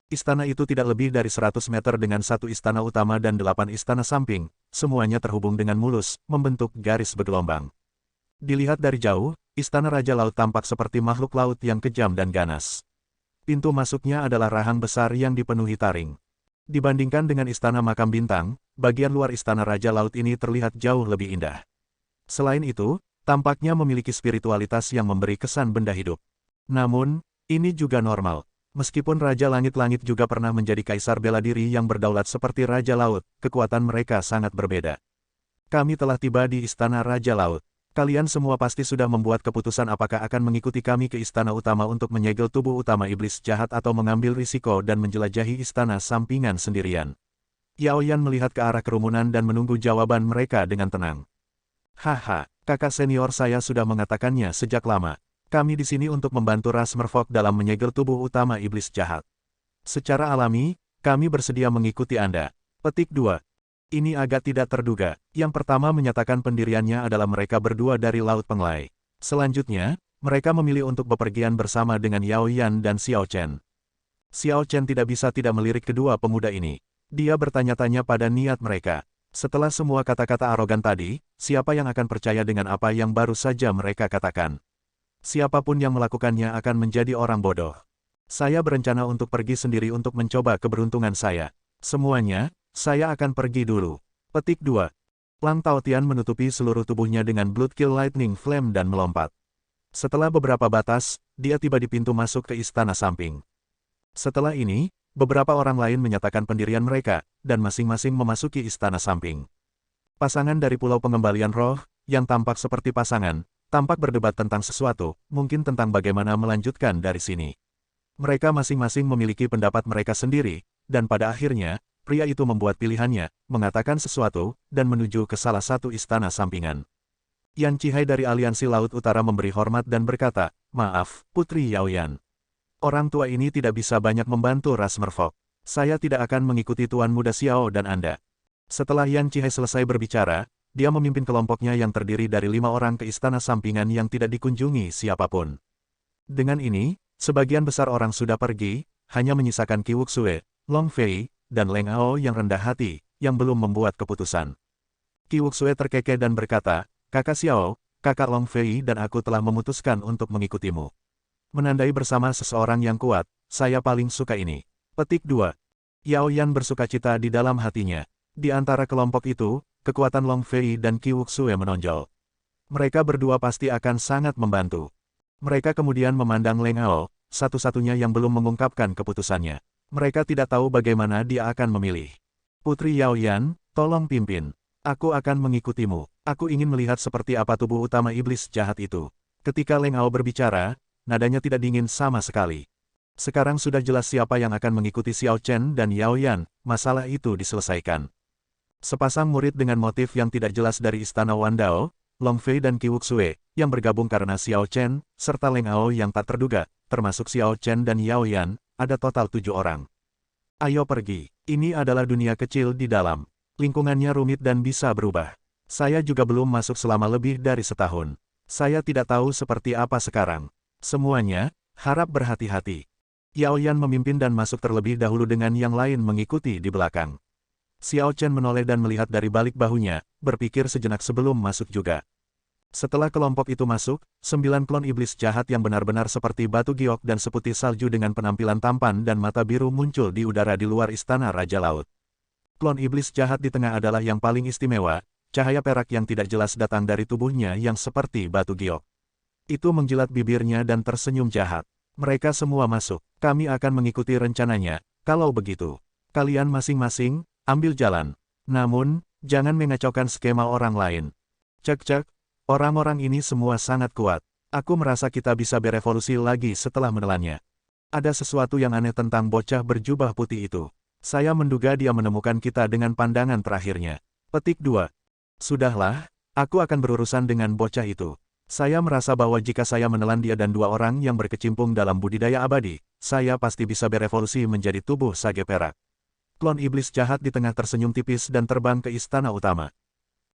A: Istana itu tidak lebih dari 100 meter dengan satu istana utama dan 8 istana samping, semuanya terhubung dengan mulus, membentuk garis bergelombang. Dilihat dari jauh, Istana Raja Laut tampak seperti makhluk laut yang kejam dan ganas. Pintu masuknya adalah rahang besar yang dipenuhi taring. Dibandingkan dengan Istana Makam Bintang, bagian luar Istana Raja Laut ini terlihat jauh lebih indah. Selain itu, tampaknya memiliki spiritualitas yang memberi kesan benda hidup. Namun, ini juga normal. Meskipun Raja Langit-Langit juga pernah menjadi kaisar bela diri yang berdaulat seperti Raja Laut, kekuatan mereka sangat berbeda. Kami telah tiba di Istana Raja Laut. Kalian semua pasti sudah membuat keputusan apakah akan mengikuti kami ke istana utama untuk menyegel tubuh utama iblis jahat atau mengambil risiko dan menjelajahi istana sampingan sendirian. Yao Yan melihat ke arah kerumunan dan menunggu jawaban mereka dengan tenang. Haha, kakak senior saya sudah mengatakannya sejak lama. Kami di sini untuk membantu ras merfolk dalam menyegel tubuh utama iblis jahat. Secara alami, kami bersedia mengikuti Anda. Petik 2. Ini agak tidak terduga. Yang pertama menyatakan pendiriannya adalah mereka berdua dari Laut Penglai. Selanjutnya, mereka memilih untuk bepergian bersama dengan Yao Yan dan Xiao Chen. Xiao Chen tidak bisa tidak melirik kedua pemuda ini. Dia bertanya-tanya pada niat mereka. Setelah semua kata-kata arogan tadi, siapa yang akan percaya dengan apa yang baru saja mereka katakan? Siapapun yang melakukannya akan menjadi orang bodoh. Saya berencana untuk pergi sendiri untuk mencoba keberuntungan saya. Semuanya, saya akan pergi dulu. Petik 2. Lang Taotian menutupi seluruh tubuhnya dengan Bloodkill Lightning Flame dan melompat. Setelah beberapa batas, dia tiba di pintu masuk ke istana samping. Setelah ini, beberapa orang lain menyatakan pendirian mereka, dan masing-masing memasuki istana samping. Pasangan dari Pulau Pengembalian Roh, yang tampak seperti pasangan, tampak berdebat tentang sesuatu, mungkin tentang bagaimana melanjutkan dari sini. Mereka masing-masing memiliki pendapat mereka sendiri, dan pada akhirnya, pria itu membuat pilihannya, mengatakan sesuatu, dan menuju ke salah satu istana sampingan. Yan Chihai dari Aliansi Laut Utara memberi hormat dan berkata, "Maaf, Putri Yao Yan. Orang tua ini tidak bisa banyak membantu ras merfolk. Saya tidak akan mengikuti Tuan Muda Xiao dan Anda." Setelah Yan Chihai selesai berbicara, dia memimpin kelompoknya yang terdiri dari 5 orang ke istana sampingan yang tidak dikunjungi siapapun. Dengan ini, sebagian besar orang sudah pergi, hanya menyisakan Qi Wuxue, Long Fei, dan Leng Ao yang rendah hati, yang belum membuat keputusan. Qi Wuxue terkekeh dan berkata, "Kakak Xiao, kakak Long Fei dan aku telah memutuskan untuk mengikutimu. Menandai bersama seseorang yang kuat, saya paling suka ini." Petik 2. Yao Yan bersukacita di dalam hatinya. Di antara kelompok itu, kekuatan Long Fei dan Qi Wuxue menonjol. Mereka berdua pasti akan sangat membantu. Mereka kemudian memandang Leng Ao, satu-satunya yang belum mengungkapkan keputusannya. Mereka tidak tahu bagaimana dia akan memilih. "Putri Yao Yan, tolong pimpin. Aku akan mengikutimu. Aku ingin melihat seperti apa tubuh utama iblis jahat itu." Ketika Leng Ao berbicara, nadanya tidak dingin sama sekali. Sekarang sudah jelas siapa yang akan mengikuti Xiao Chen dan Yao Yan, masalah itu diselesaikan. Sepasang murid dengan motif yang tidak jelas dari Istana Wandao, Long Fei dan Qi Wuxue, yang bergabung karena Xiao Chen, serta Leng Ao yang tak terduga, termasuk Xiao Chen dan Yao Yan, ada total 7 orang. Ayo pergi. Ini adalah dunia kecil di dalam. Lingkungannya rumit dan bisa berubah. Saya juga belum masuk selama lebih dari setahun. Saya tidak tahu seperti apa sekarang. Semuanya, harap berhati-hati. Yao Yan memimpin dan masuk terlebih dahulu dengan yang lain mengikuti di belakang. Xiao Chen menoleh dan melihat dari balik bahunya, berpikir sejenak sebelum masuk juga. Setelah kelompok itu masuk, 9 klon iblis jahat yang benar-benar seperti batu giok dan seputih salju dengan penampilan tampan dan mata biru muncul di udara di luar istana Raja Laut. Klon iblis jahat di tengah adalah yang paling istimewa, cahaya perak yang tidak jelas datang dari tubuhnya yang seperti batu giok. Itu menjilat bibirnya dan tersenyum jahat. "Mereka semua masuk, kami akan mengikuti rencananya, kalau begitu. Kalian masing-masing, ambil jalan. Namun, jangan mengacaukan skema orang lain." Cek-cek. Orang-orang ini semua sangat kuat. Aku merasa kita bisa berevolusi lagi setelah menelannya. Ada sesuatu yang aneh tentang bocah berjubah putih itu. Saya menduga dia menemukan kita dengan pandangan terakhirnya. Petik 2. Sudahlah, aku akan berurusan dengan bocah itu. Saya merasa bahwa jika saya menelan dia dan dua orang yang berkecimpung dalam budidaya abadi, saya pasti bisa berevolusi menjadi tubuh sage perak. Klon iblis jahat di tengah tersenyum tipis dan terbang ke istana utama.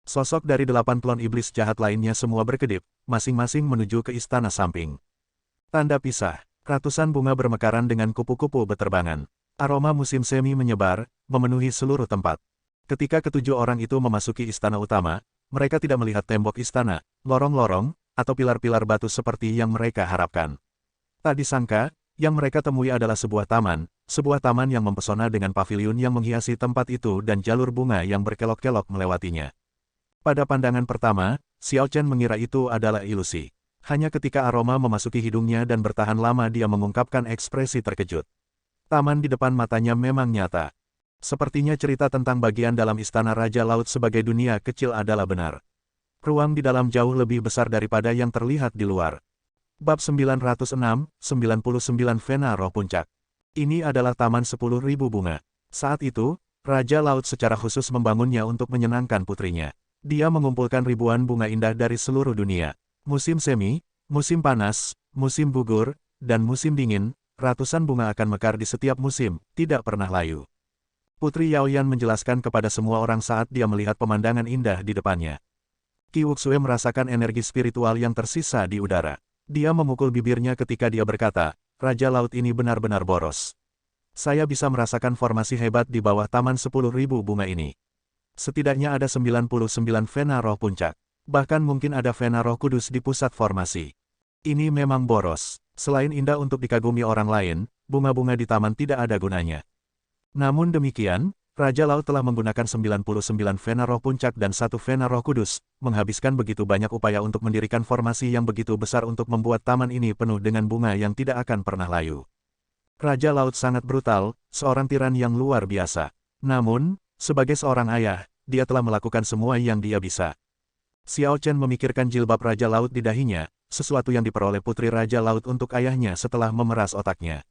A: Sosok dari 8 klon iblis jahat lainnya semua berkedip, masing-masing menuju ke istana samping. Tanda pisah, ratusan bunga bermekaran dengan kupu-kupu beterbangan. Aroma musim semi menyebar, memenuhi seluruh tempat. Ketika ketujuh orang itu memasuki istana utama, mereka tidak melihat tembok istana, lorong-lorong, atau pilar-pilar batu seperti yang mereka harapkan. Tak disangka, yang mereka temui adalah sebuah taman yang mempesona dengan paviliun yang menghiasi tempat itu dan jalur bunga yang berkelok-kelok melewatinya. Pada pandangan pertama, Xiao Chen mengira itu adalah ilusi. Hanya ketika aroma memasuki hidungnya dan bertahan lama dia mengungkapkan ekspresi terkejut. Taman di depan matanya memang nyata. Sepertinya cerita tentang bagian dalam istana Raja Laut sebagai dunia kecil adalah benar. Ruang di dalam jauh lebih besar daripada yang terlihat di luar. Bab 906, 99 Vena Roh Puncak. Ini adalah Taman 10.000 Bunga. Saat itu, Raja Laut secara khusus membangunnya untuk menyenangkan putrinya. Dia mengumpulkan ribuan bunga indah dari seluruh dunia. Musim semi, musim panas, musim gugur, dan musim dingin, ratusan bunga akan mekar di setiap musim, tidak pernah layu. Putri Yaoyan menjelaskan kepada semua orang saat dia melihat pemandangan indah di depannya. Qi Wuxue merasakan energi spiritual yang tersisa di udara. Dia memukul bibirnya ketika dia berkata, Raja Laut ini benar-benar boros. Saya bisa merasakan formasi hebat di bawah Taman 10.000 Bunga ini. Setidaknya ada 99 Vena Roh Puncak. Bahkan mungkin ada Vena Roh Kudus di pusat formasi. Ini memang boros. Selain indah untuk dikagumi orang lain, bunga-bunga di taman tidak ada gunanya. Namun demikian, Raja Laut telah menggunakan 99 Vena Roh Puncak dan 1 Vena Roh Kudus, menghabiskan begitu banyak upaya untuk mendirikan formasi yang begitu besar untuk membuat taman ini penuh dengan bunga yang tidak akan pernah layu. Raja Laut sangat brutal, seorang tiran yang luar biasa. Namun, sebagai seorang ayah, dia telah melakukan semua yang dia bisa. Xiao Chen memikirkan jilbab Raja Laut di dahinya, sesuatu yang diperoleh putri Raja Laut untuk ayahnya setelah memeras otaknya.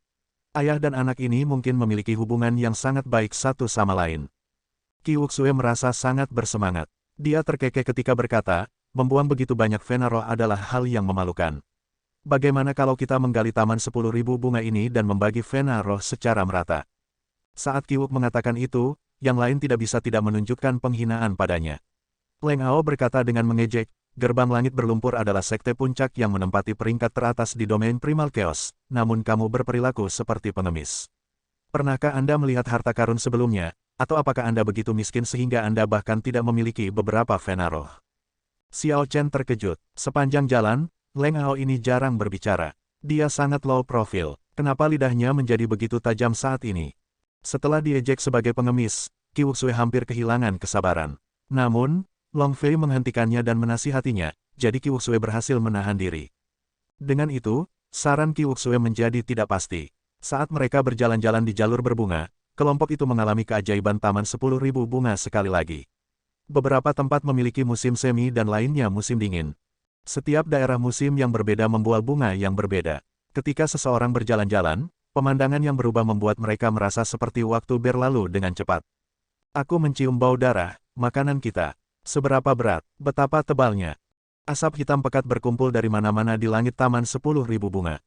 A: Ayah dan anak ini mungkin memiliki hubungan yang sangat baik satu sama lain. Qi Wuxue merasa sangat bersemangat. Dia terkekeh ketika berkata, membuang begitu banyak Vena Roh adalah hal yang memalukan. Bagaimana kalau kita menggali taman 10.000 bunga ini dan membagi Vena Roh secara merata? Saat Qi Wuk mengatakan itu, yang lain tidak bisa tidak menunjukkan penghinaan padanya. Leng Ao berkata dengan mengejek, Gerbang Langit Berlumpur adalah sekte puncak yang menempati peringkat teratas di domain Primal Chaos, namun kamu berperilaku seperti pengemis. Pernahkah Anda melihat harta karun sebelumnya, atau apakah Anda begitu miskin sehingga Anda bahkan tidak memiliki beberapa Vena Roh? Xiao Chen terkejut. Sepanjang jalan, Leng Ao ini jarang berbicara. Dia sangat low profile. Kenapa lidahnya menjadi begitu tajam saat ini? Setelah diejek sebagai pengemis, Qi Wuxue hampir kehilangan kesabaran. Namun, Long Fei menghentikannya dan menasihatinya, jadi Qi Wuxue berhasil menahan diri. Dengan itu, saran Qi Wuxue menjadi tidak pasti. Saat mereka berjalan-jalan di jalur berbunga, kelompok itu mengalami keajaiban Taman 10.000 Bunga sekali lagi. Beberapa tempat memiliki musim semi dan lainnya musim dingin. Setiap daerah musim yang berbeda membuat bunga yang berbeda. Ketika seseorang berjalan-jalan, pemandangan yang berubah membuat mereka merasa seperti waktu berlalu dengan cepat. Aku mencium bau darah, makanan kita. Seberapa berat, betapa tebalnya. Asap hitam pekat berkumpul dari mana-mana di langit Taman 10.000 Bunga.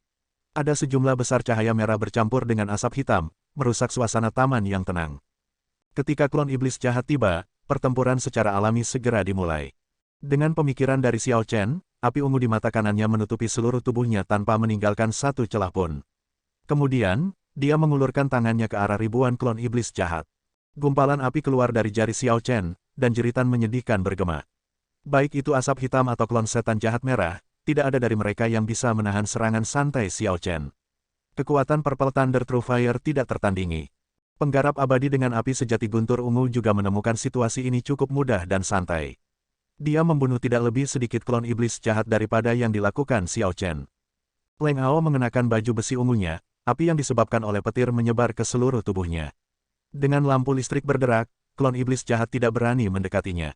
A: Ada sejumlah besar cahaya merah bercampur dengan asap hitam, merusak suasana taman yang tenang. Ketika klon iblis jahat tiba, pertempuran secara alami segera dimulai. Dengan pemikiran dari Xiao Chen, api ungu di mata kanannya menutupi seluruh tubuhnya tanpa meninggalkan satu celah pun. Kemudian, dia mengulurkan tangannya ke arah ribuan klon iblis jahat. Gumpalan api keluar dari jari Xiao Chen, dan jeritan menyedihkan bergema. Baik itu asap hitam atau klon setan jahat merah, tidak ada dari mereka yang bisa menahan serangan santai Xiao Chen. Kekuatan Purple Thunder True Fire tidak tertandingi. Penggarap abadi dengan api sejati guntur ungu juga menemukan situasi ini cukup mudah dan santai. Dia membunuh tidak lebih sedikit klon iblis jahat daripada yang dilakukan Xiao Chen. Leng Ao mengenakan baju besi ungunya, api yang disebabkan oleh petir menyebar ke seluruh tubuhnya. Dengan lampu listrik berderak, klon iblis jahat tidak berani mendekatinya.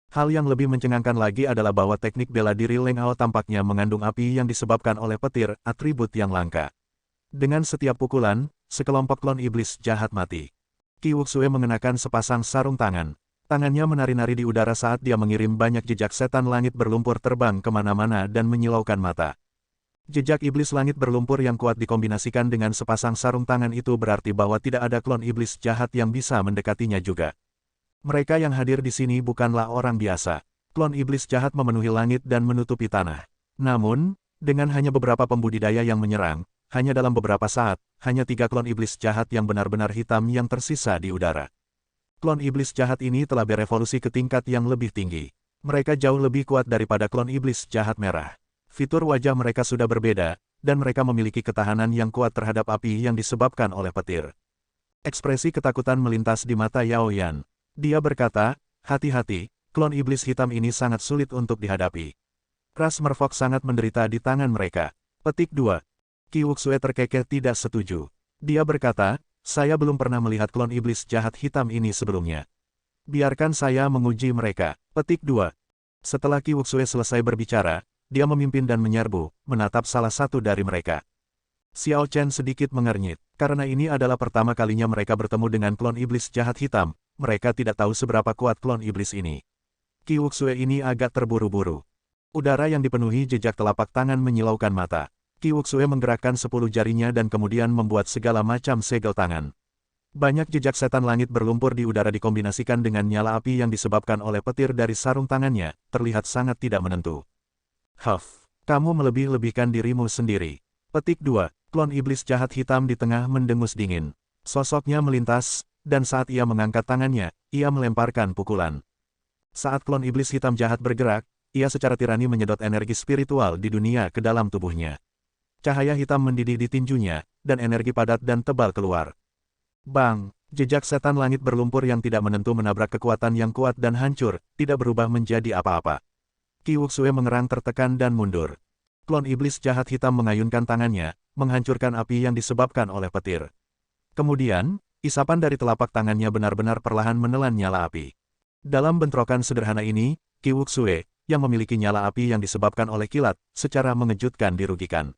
A: Hal yang lebih mencengangkan lagi adalah bahwa teknik bela diri Leng Ao tampaknya mengandung api yang disebabkan oleh petir, atribut yang langka. Dengan setiap pukulan, sekelompok klon iblis jahat mati. Qi Wuxue mengenakan sepasang sarung tangan. Tangannya menari-nari di udara saat dia mengirim banyak jejak setan langit berlumpur terbang kemana-mana dan menyilaukan mata. Jejak iblis langit berlumpur yang kuat dikombinasikan dengan sepasang sarung tangan itu berarti bahwa tidak ada klon iblis jahat yang bisa mendekatinya juga. Mereka yang hadir di sini bukanlah orang biasa. Klon iblis jahat memenuhi langit dan menutupi tanah. Namun, dengan hanya beberapa pembudidaya yang menyerang, hanya dalam beberapa saat, hanya 3 klon iblis jahat yang benar-benar hitam yang tersisa di udara. Klon iblis jahat ini telah berevolusi ke tingkat yang lebih tinggi. Mereka jauh lebih kuat daripada klon iblis jahat merah. Fitur wajah mereka sudah berbeda, dan mereka memiliki ketahanan yang kuat terhadap api yang disebabkan oleh petir. Ekspresi ketakutan melintas di mata Yao Yan. Dia berkata, hati-hati, klon iblis hitam ini sangat sulit untuk dihadapi. Ras merfok sangat menderita di tangan mereka. Petik 2. Qi Wuxue terkekeh tidak setuju. Dia berkata, saya belum pernah melihat klon iblis jahat hitam ini sebelumnya. Biarkan saya menguji mereka. Petik 2. Setelah Qi Wuxue selesai berbicara, dia memimpin dan menyerbu, menatap salah satu dari mereka. Xiao Chen sedikit mengernyit. Karena ini adalah pertama kalinya mereka bertemu dengan klon iblis jahat hitam, mereka tidak tahu seberapa kuat klon iblis ini. Qi Wuxue ini agak terburu-buru. Udara yang dipenuhi jejak telapak tangan menyilaukan mata. Qi Wuxue menggerakkan 10 jarinya dan kemudian membuat segala macam segel tangan. Banyak jejak setan langit berlumpur di udara dikombinasikan dengan nyala api yang disebabkan oleh petir dari sarung tangannya, terlihat sangat tidak menentu. Huff, kamu melebih-lebihkan dirimu sendiri. Petik 2. Klon iblis jahat hitam di tengah mendengus dingin. Sosoknya melintas, dan saat ia mengangkat tangannya, ia melemparkan pukulan. Saat klon iblis hitam jahat bergerak, ia secara tirani menyedot energi spiritual di dunia ke dalam tubuhnya. Cahaya hitam mendidih di tinjunya, dan energi padat dan tebal keluar. Bang! Jejak setan langit berlumpur yang tidak menentu menabrak kekuatan yang kuat dan hancur, tidak berubah menjadi apa-apa. Qi Wuxue mengerang tertekan dan mundur. Klon iblis jahat hitam mengayunkan tangannya, menghancurkan api yang disebabkan oleh petir. Kemudian, isapan dari telapak tangannya benar-benar perlahan menelan nyala api. Dalam bentrokan sederhana ini, Qi Wuxue, yang memiliki nyala api yang disebabkan oleh kilat, secara mengejutkan dirugikan.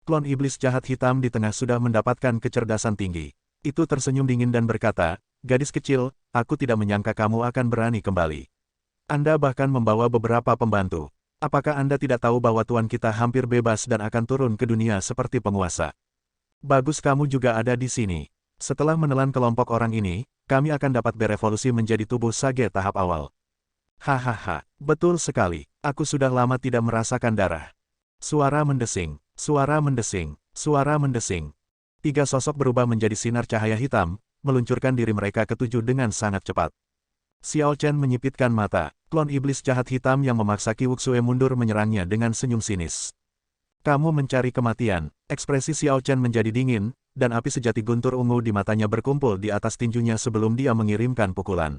A: Klon iblis jahat hitam di tengah sudah mendapatkan kecerdasan tinggi. Itu tersenyum dingin dan berkata, gadis kecil, aku tidak menyangka kamu akan berani kembali. Anda bahkan membawa beberapa pembantu. Apakah Anda tidak tahu bahwa tuan kita hampir bebas dan akan turun ke dunia seperti penguasa? Bagus kamu juga ada di sini. Setelah menelan kelompok orang ini, kami akan dapat berevolusi menjadi tubuh sage tahap awal. Hahaha, betul sekali, aku sudah lama tidak merasakan darah. Suara mendesing. Suara mendesing, suara mendesing. 3 sosok berubah menjadi sinar cahaya hitam, meluncurkan diri mereka ketujuh dengan sangat cepat. Xiao Chen menyipitkan mata, klon iblis jahat hitam yang memaksa Qi Wuxue mundur menyerangnya dengan senyum sinis. Kamu mencari kematian. Ekspresi Xiao Chen menjadi dingin, dan api sejati guntur ungu di matanya berkumpul di atas tinjunya sebelum dia mengirimkan pukulan.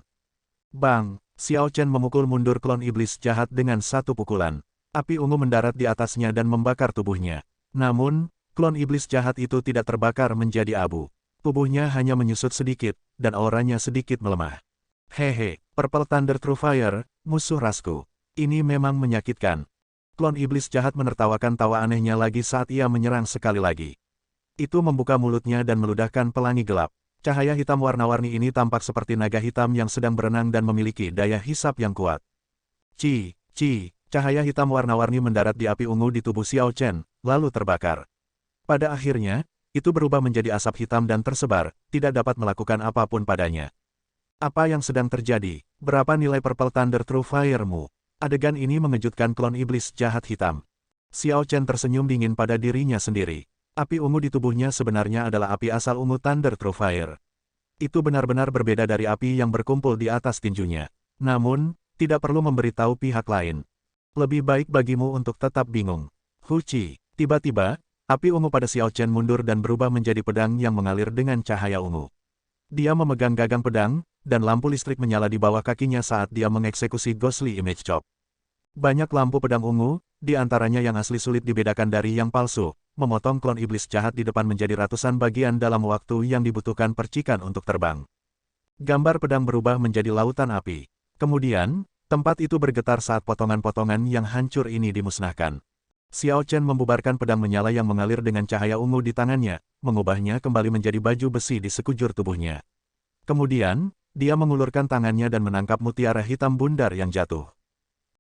A: Bang! Xiao Chen memukul mundur klon iblis jahat dengan satu pukulan. Api ungu mendarat di atasnya dan membakar tubuhnya. Namun, klon iblis jahat itu tidak terbakar menjadi abu. Tubuhnya hanya menyusut sedikit, dan auranya sedikit melemah. Hehe, Purple Thunder True Fire, musuh rasku. Ini memang menyakitkan. Klon iblis jahat menertawakan tawa anehnya lagi saat ia menyerang sekali lagi. Itu membuka mulutnya dan meludahkan pelangi gelap. Cahaya hitam warna-warni ini tampak seperti naga hitam yang sedang berenang dan memiliki daya hisap yang kuat. Ci. Cahaya hitam warna-warni mendarat di api ungu di tubuh Xiao Chen, lalu terbakar. Pada akhirnya, itu berubah menjadi asap hitam dan tersebar, tidak dapat melakukan apapun padanya. Apa yang sedang terjadi? Berapa nilai Purple Thunder True Fire-mu? Adegan ini mengejutkan klon iblis jahat hitam. Xiao Chen tersenyum dingin pada dirinya sendiri. Api ungu di tubuhnya sebenarnya adalah api asal ungu Thunder True Fire. Itu benar-benar berbeda dari api yang berkumpul di atas tinjunya. Namun, tidak perlu memberitahu pihak lain. Lebih baik bagimu untuk tetap bingung. Huci. Tiba-tiba, api ungu pada Xiao Chen mundur dan berubah menjadi pedang yang mengalir dengan cahaya ungu. Dia memegang gagang pedang, dan lampu listrik menyala di bawah kakinya saat dia mengeksekusi Ghostly Image Chop. Banyak lampu pedang ungu, di antaranya yang asli sulit dibedakan dari yang palsu, memotong klon iblis jahat di depan menjadi ratusan bagian dalam waktu yang dibutuhkan percikan untuk terbang. Gambar pedang berubah menjadi lautan api. Kemudian, tempat itu bergetar saat potongan-potongan yang hancur ini dimusnahkan. Xiao Chen membubarkan pedang menyala yang mengalir dengan cahaya ungu di tangannya, mengubahnya kembali menjadi baju besi di sekujur tubuhnya. Kemudian, Dia mengulurkan tangannya dan menangkap mutiara hitam bundar yang jatuh.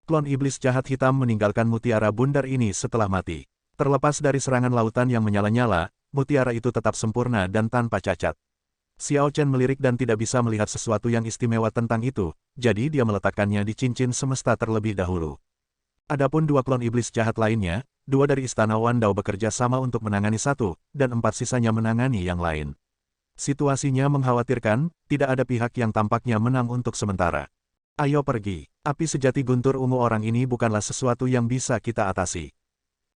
A: Klon iblis jahat hitam meninggalkan mutiara bundar ini setelah mati. Terlepas dari serangan lautan yang menyala-nyala, mutiara itu tetap sempurna dan tanpa cacat. Xiao Chen melirik dan tidak bisa melihat sesuatu yang istimewa tentang itu, jadi dia meletakkannya di cincin semesta terlebih dahulu. Adapun dua klon iblis jahat lainnya, dua dari Istana Wandao bekerja sama untuk menangani satu, dan empat sisanya menangani yang lain. Situasinya mengkhawatirkan, tidak ada pihak yang tampaknya menang untuk sementara. Ayo pergi, api sejati guntur ungu orang ini bukanlah sesuatu yang bisa kita atasi.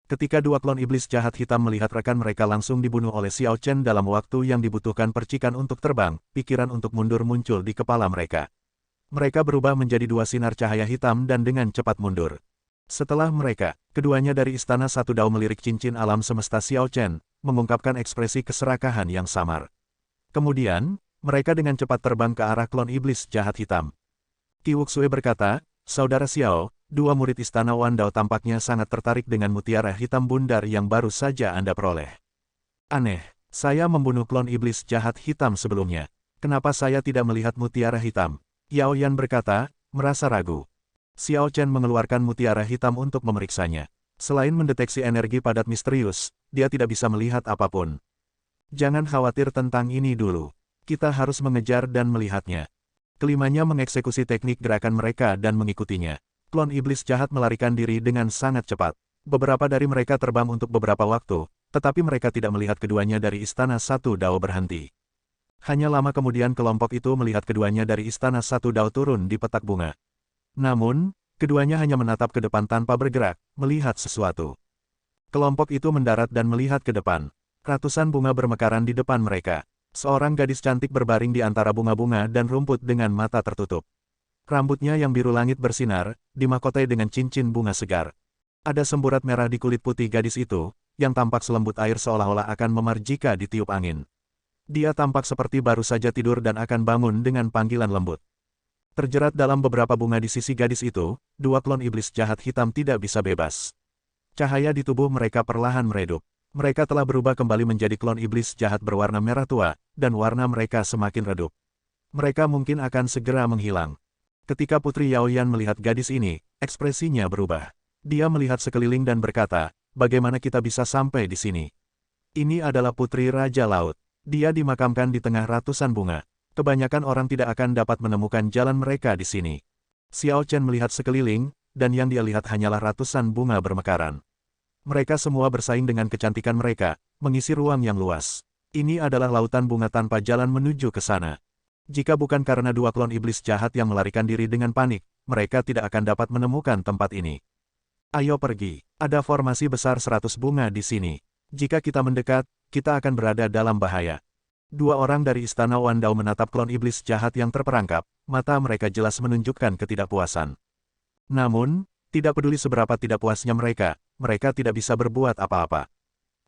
A: Ketika dua klon iblis jahat hitam melihat rekan mereka langsung dibunuh oleh Xiao Chen dalam waktu yang dibutuhkan percikan untuk terbang, pikiran untuk mundur muncul di kepala mereka. Mereka berubah menjadi dua sinar cahaya hitam dan dengan cepat mundur. Setelah mereka, keduanya dari Istana Satu Dao melirik cincin alam semesta Xiao Chen, mengungkapkan ekspresi keserakahan yang samar. Kemudian, mereka dengan cepat terbang ke arah klon iblis jahat hitam. Qi Wuxue berkata, "Saudara Xiao, dua murid Istana Wandao tampaknya sangat tertarik dengan mutiara hitam bundar yang baru saja Anda peroleh. Aneh, saya membunuh klon iblis jahat hitam sebelumnya. Kenapa saya tidak melihat mutiara hitam?" Yao Yan berkata, merasa ragu. Xiao Chen mengeluarkan mutiara hitam untuk memeriksanya. Selain mendeteksi energi padat misterius, dia tidak bisa melihat apapun. Jangan khawatir tentang ini dulu. Kita harus mengejar dan melihatnya. Kelimanya mengeksekusi teknik gerakan mereka dan mengikutinya. Klon iblis jahat melarikan diri dengan sangat cepat. Beberapa dari mereka terbang untuk beberapa waktu, tetapi mereka tidak melihat keduanya dari Istana Satu Dao berhenti. Hanya lama kemudian kelompok itu melihat keduanya dari Istana Satu Dao turun di petak bunga. Namun, keduanya hanya menatap ke depan tanpa bergerak, melihat sesuatu. Kelompok itu mendarat dan melihat ke depan. Ratusan bunga bermekaran di depan mereka. Seorang gadis cantik berbaring di antara bunga-bunga dan rumput dengan mata tertutup. Rambutnya yang biru langit bersinar, dimahkotai dengan cincin bunga segar. Ada semburat merah di kulit putih gadis itu, yang tampak selembut air seolah-olah akan memar jika ditiup angin. Dia tampak seperti baru saja tidur dan akan bangun dengan panggilan lembut. Terjerat dalam beberapa bunga di sisi gadis itu, dua klon iblis jahat hitam tidak bisa bebas. Cahaya di tubuh mereka perlahan meredup. Mereka telah berubah kembali menjadi klon iblis jahat berwarna merah tua, dan warna mereka semakin redup. Mereka mungkin akan segera menghilang. Ketika Putri Yao Yan melihat gadis ini, ekspresinya berubah. Dia melihat sekeliling dan berkata, "Bagaimana kita bisa sampai di sini? Ini adalah Putri Raja Laut. Dia dimakamkan di tengah ratusan bunga. Kebanyakan orang tidak akan dapat menemukan jalan mereka di sini." Xiao Chen melihat sekeliling, dan yang dia lihat hanyalah ratusan bunga bermekaran. Mereka semua bersaing dengan kecantikan mereka, mengisi ruang yang luas. Ini adalah lautan bunga tanpa jalan menuju ke sana. Jika bukan karena dua klon iblis jahat yang melarikan diri dengan panik, mereka tidak akan dapat menemukan tempat ini. Ayo pergi, ada formasi besar 100 bunga di sini. Jika kita mendekat, kita akan berada dalam bahaya. Dua orang dari Istana Wandao menatap klon iblis jahat yang terperangkap, mata mereka jelas menunjukkan ketidakpuasan. Namun, tidak peduli seberapa tidak puasnya mereka tidak bisa berbuat apa-apa.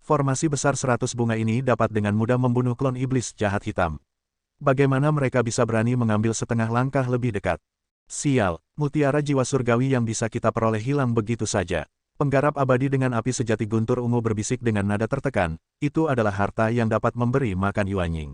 A: Formasi besar 100 bunga ini dapat dengan mudah membunuh klon iblis jahat hitam. Bagaimana mereka bisa berani mengambil setengah langkah lebih dekat? Sial, mutiara jiwa surgawi yang bisa kita peroleh hilang begitu saja. Penggarap abadi dengan api sejati guntur ungu berbisik dengan nada tertekan, itu adalah harta yang dapat memberi makan Yuanying.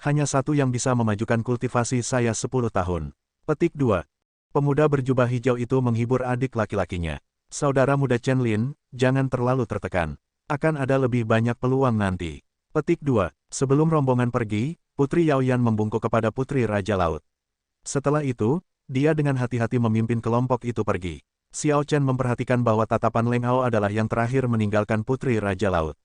A: Hanya satu yang bisa memajukan kultivasi saya 10 tahun. Petik 2. Pemuda berjubah hijau itu menghibur adik laki-lakinya. Saudara muda Chen Lin, jangan terlalu tertekan. Akan ada lebih banyak peluang nanti. Petik 2. Sebelum rombongan pergi, Putri Yao Yan membungkuk kepada Putri Raja Laut. Setelah itu, dia dengan hati-hati memimpin kelompok itu pergi. Xiao Chen memperhatikan bahwa tatapan Leng Hao adalah yang terakhir meninggalkan Putri Raja Laut.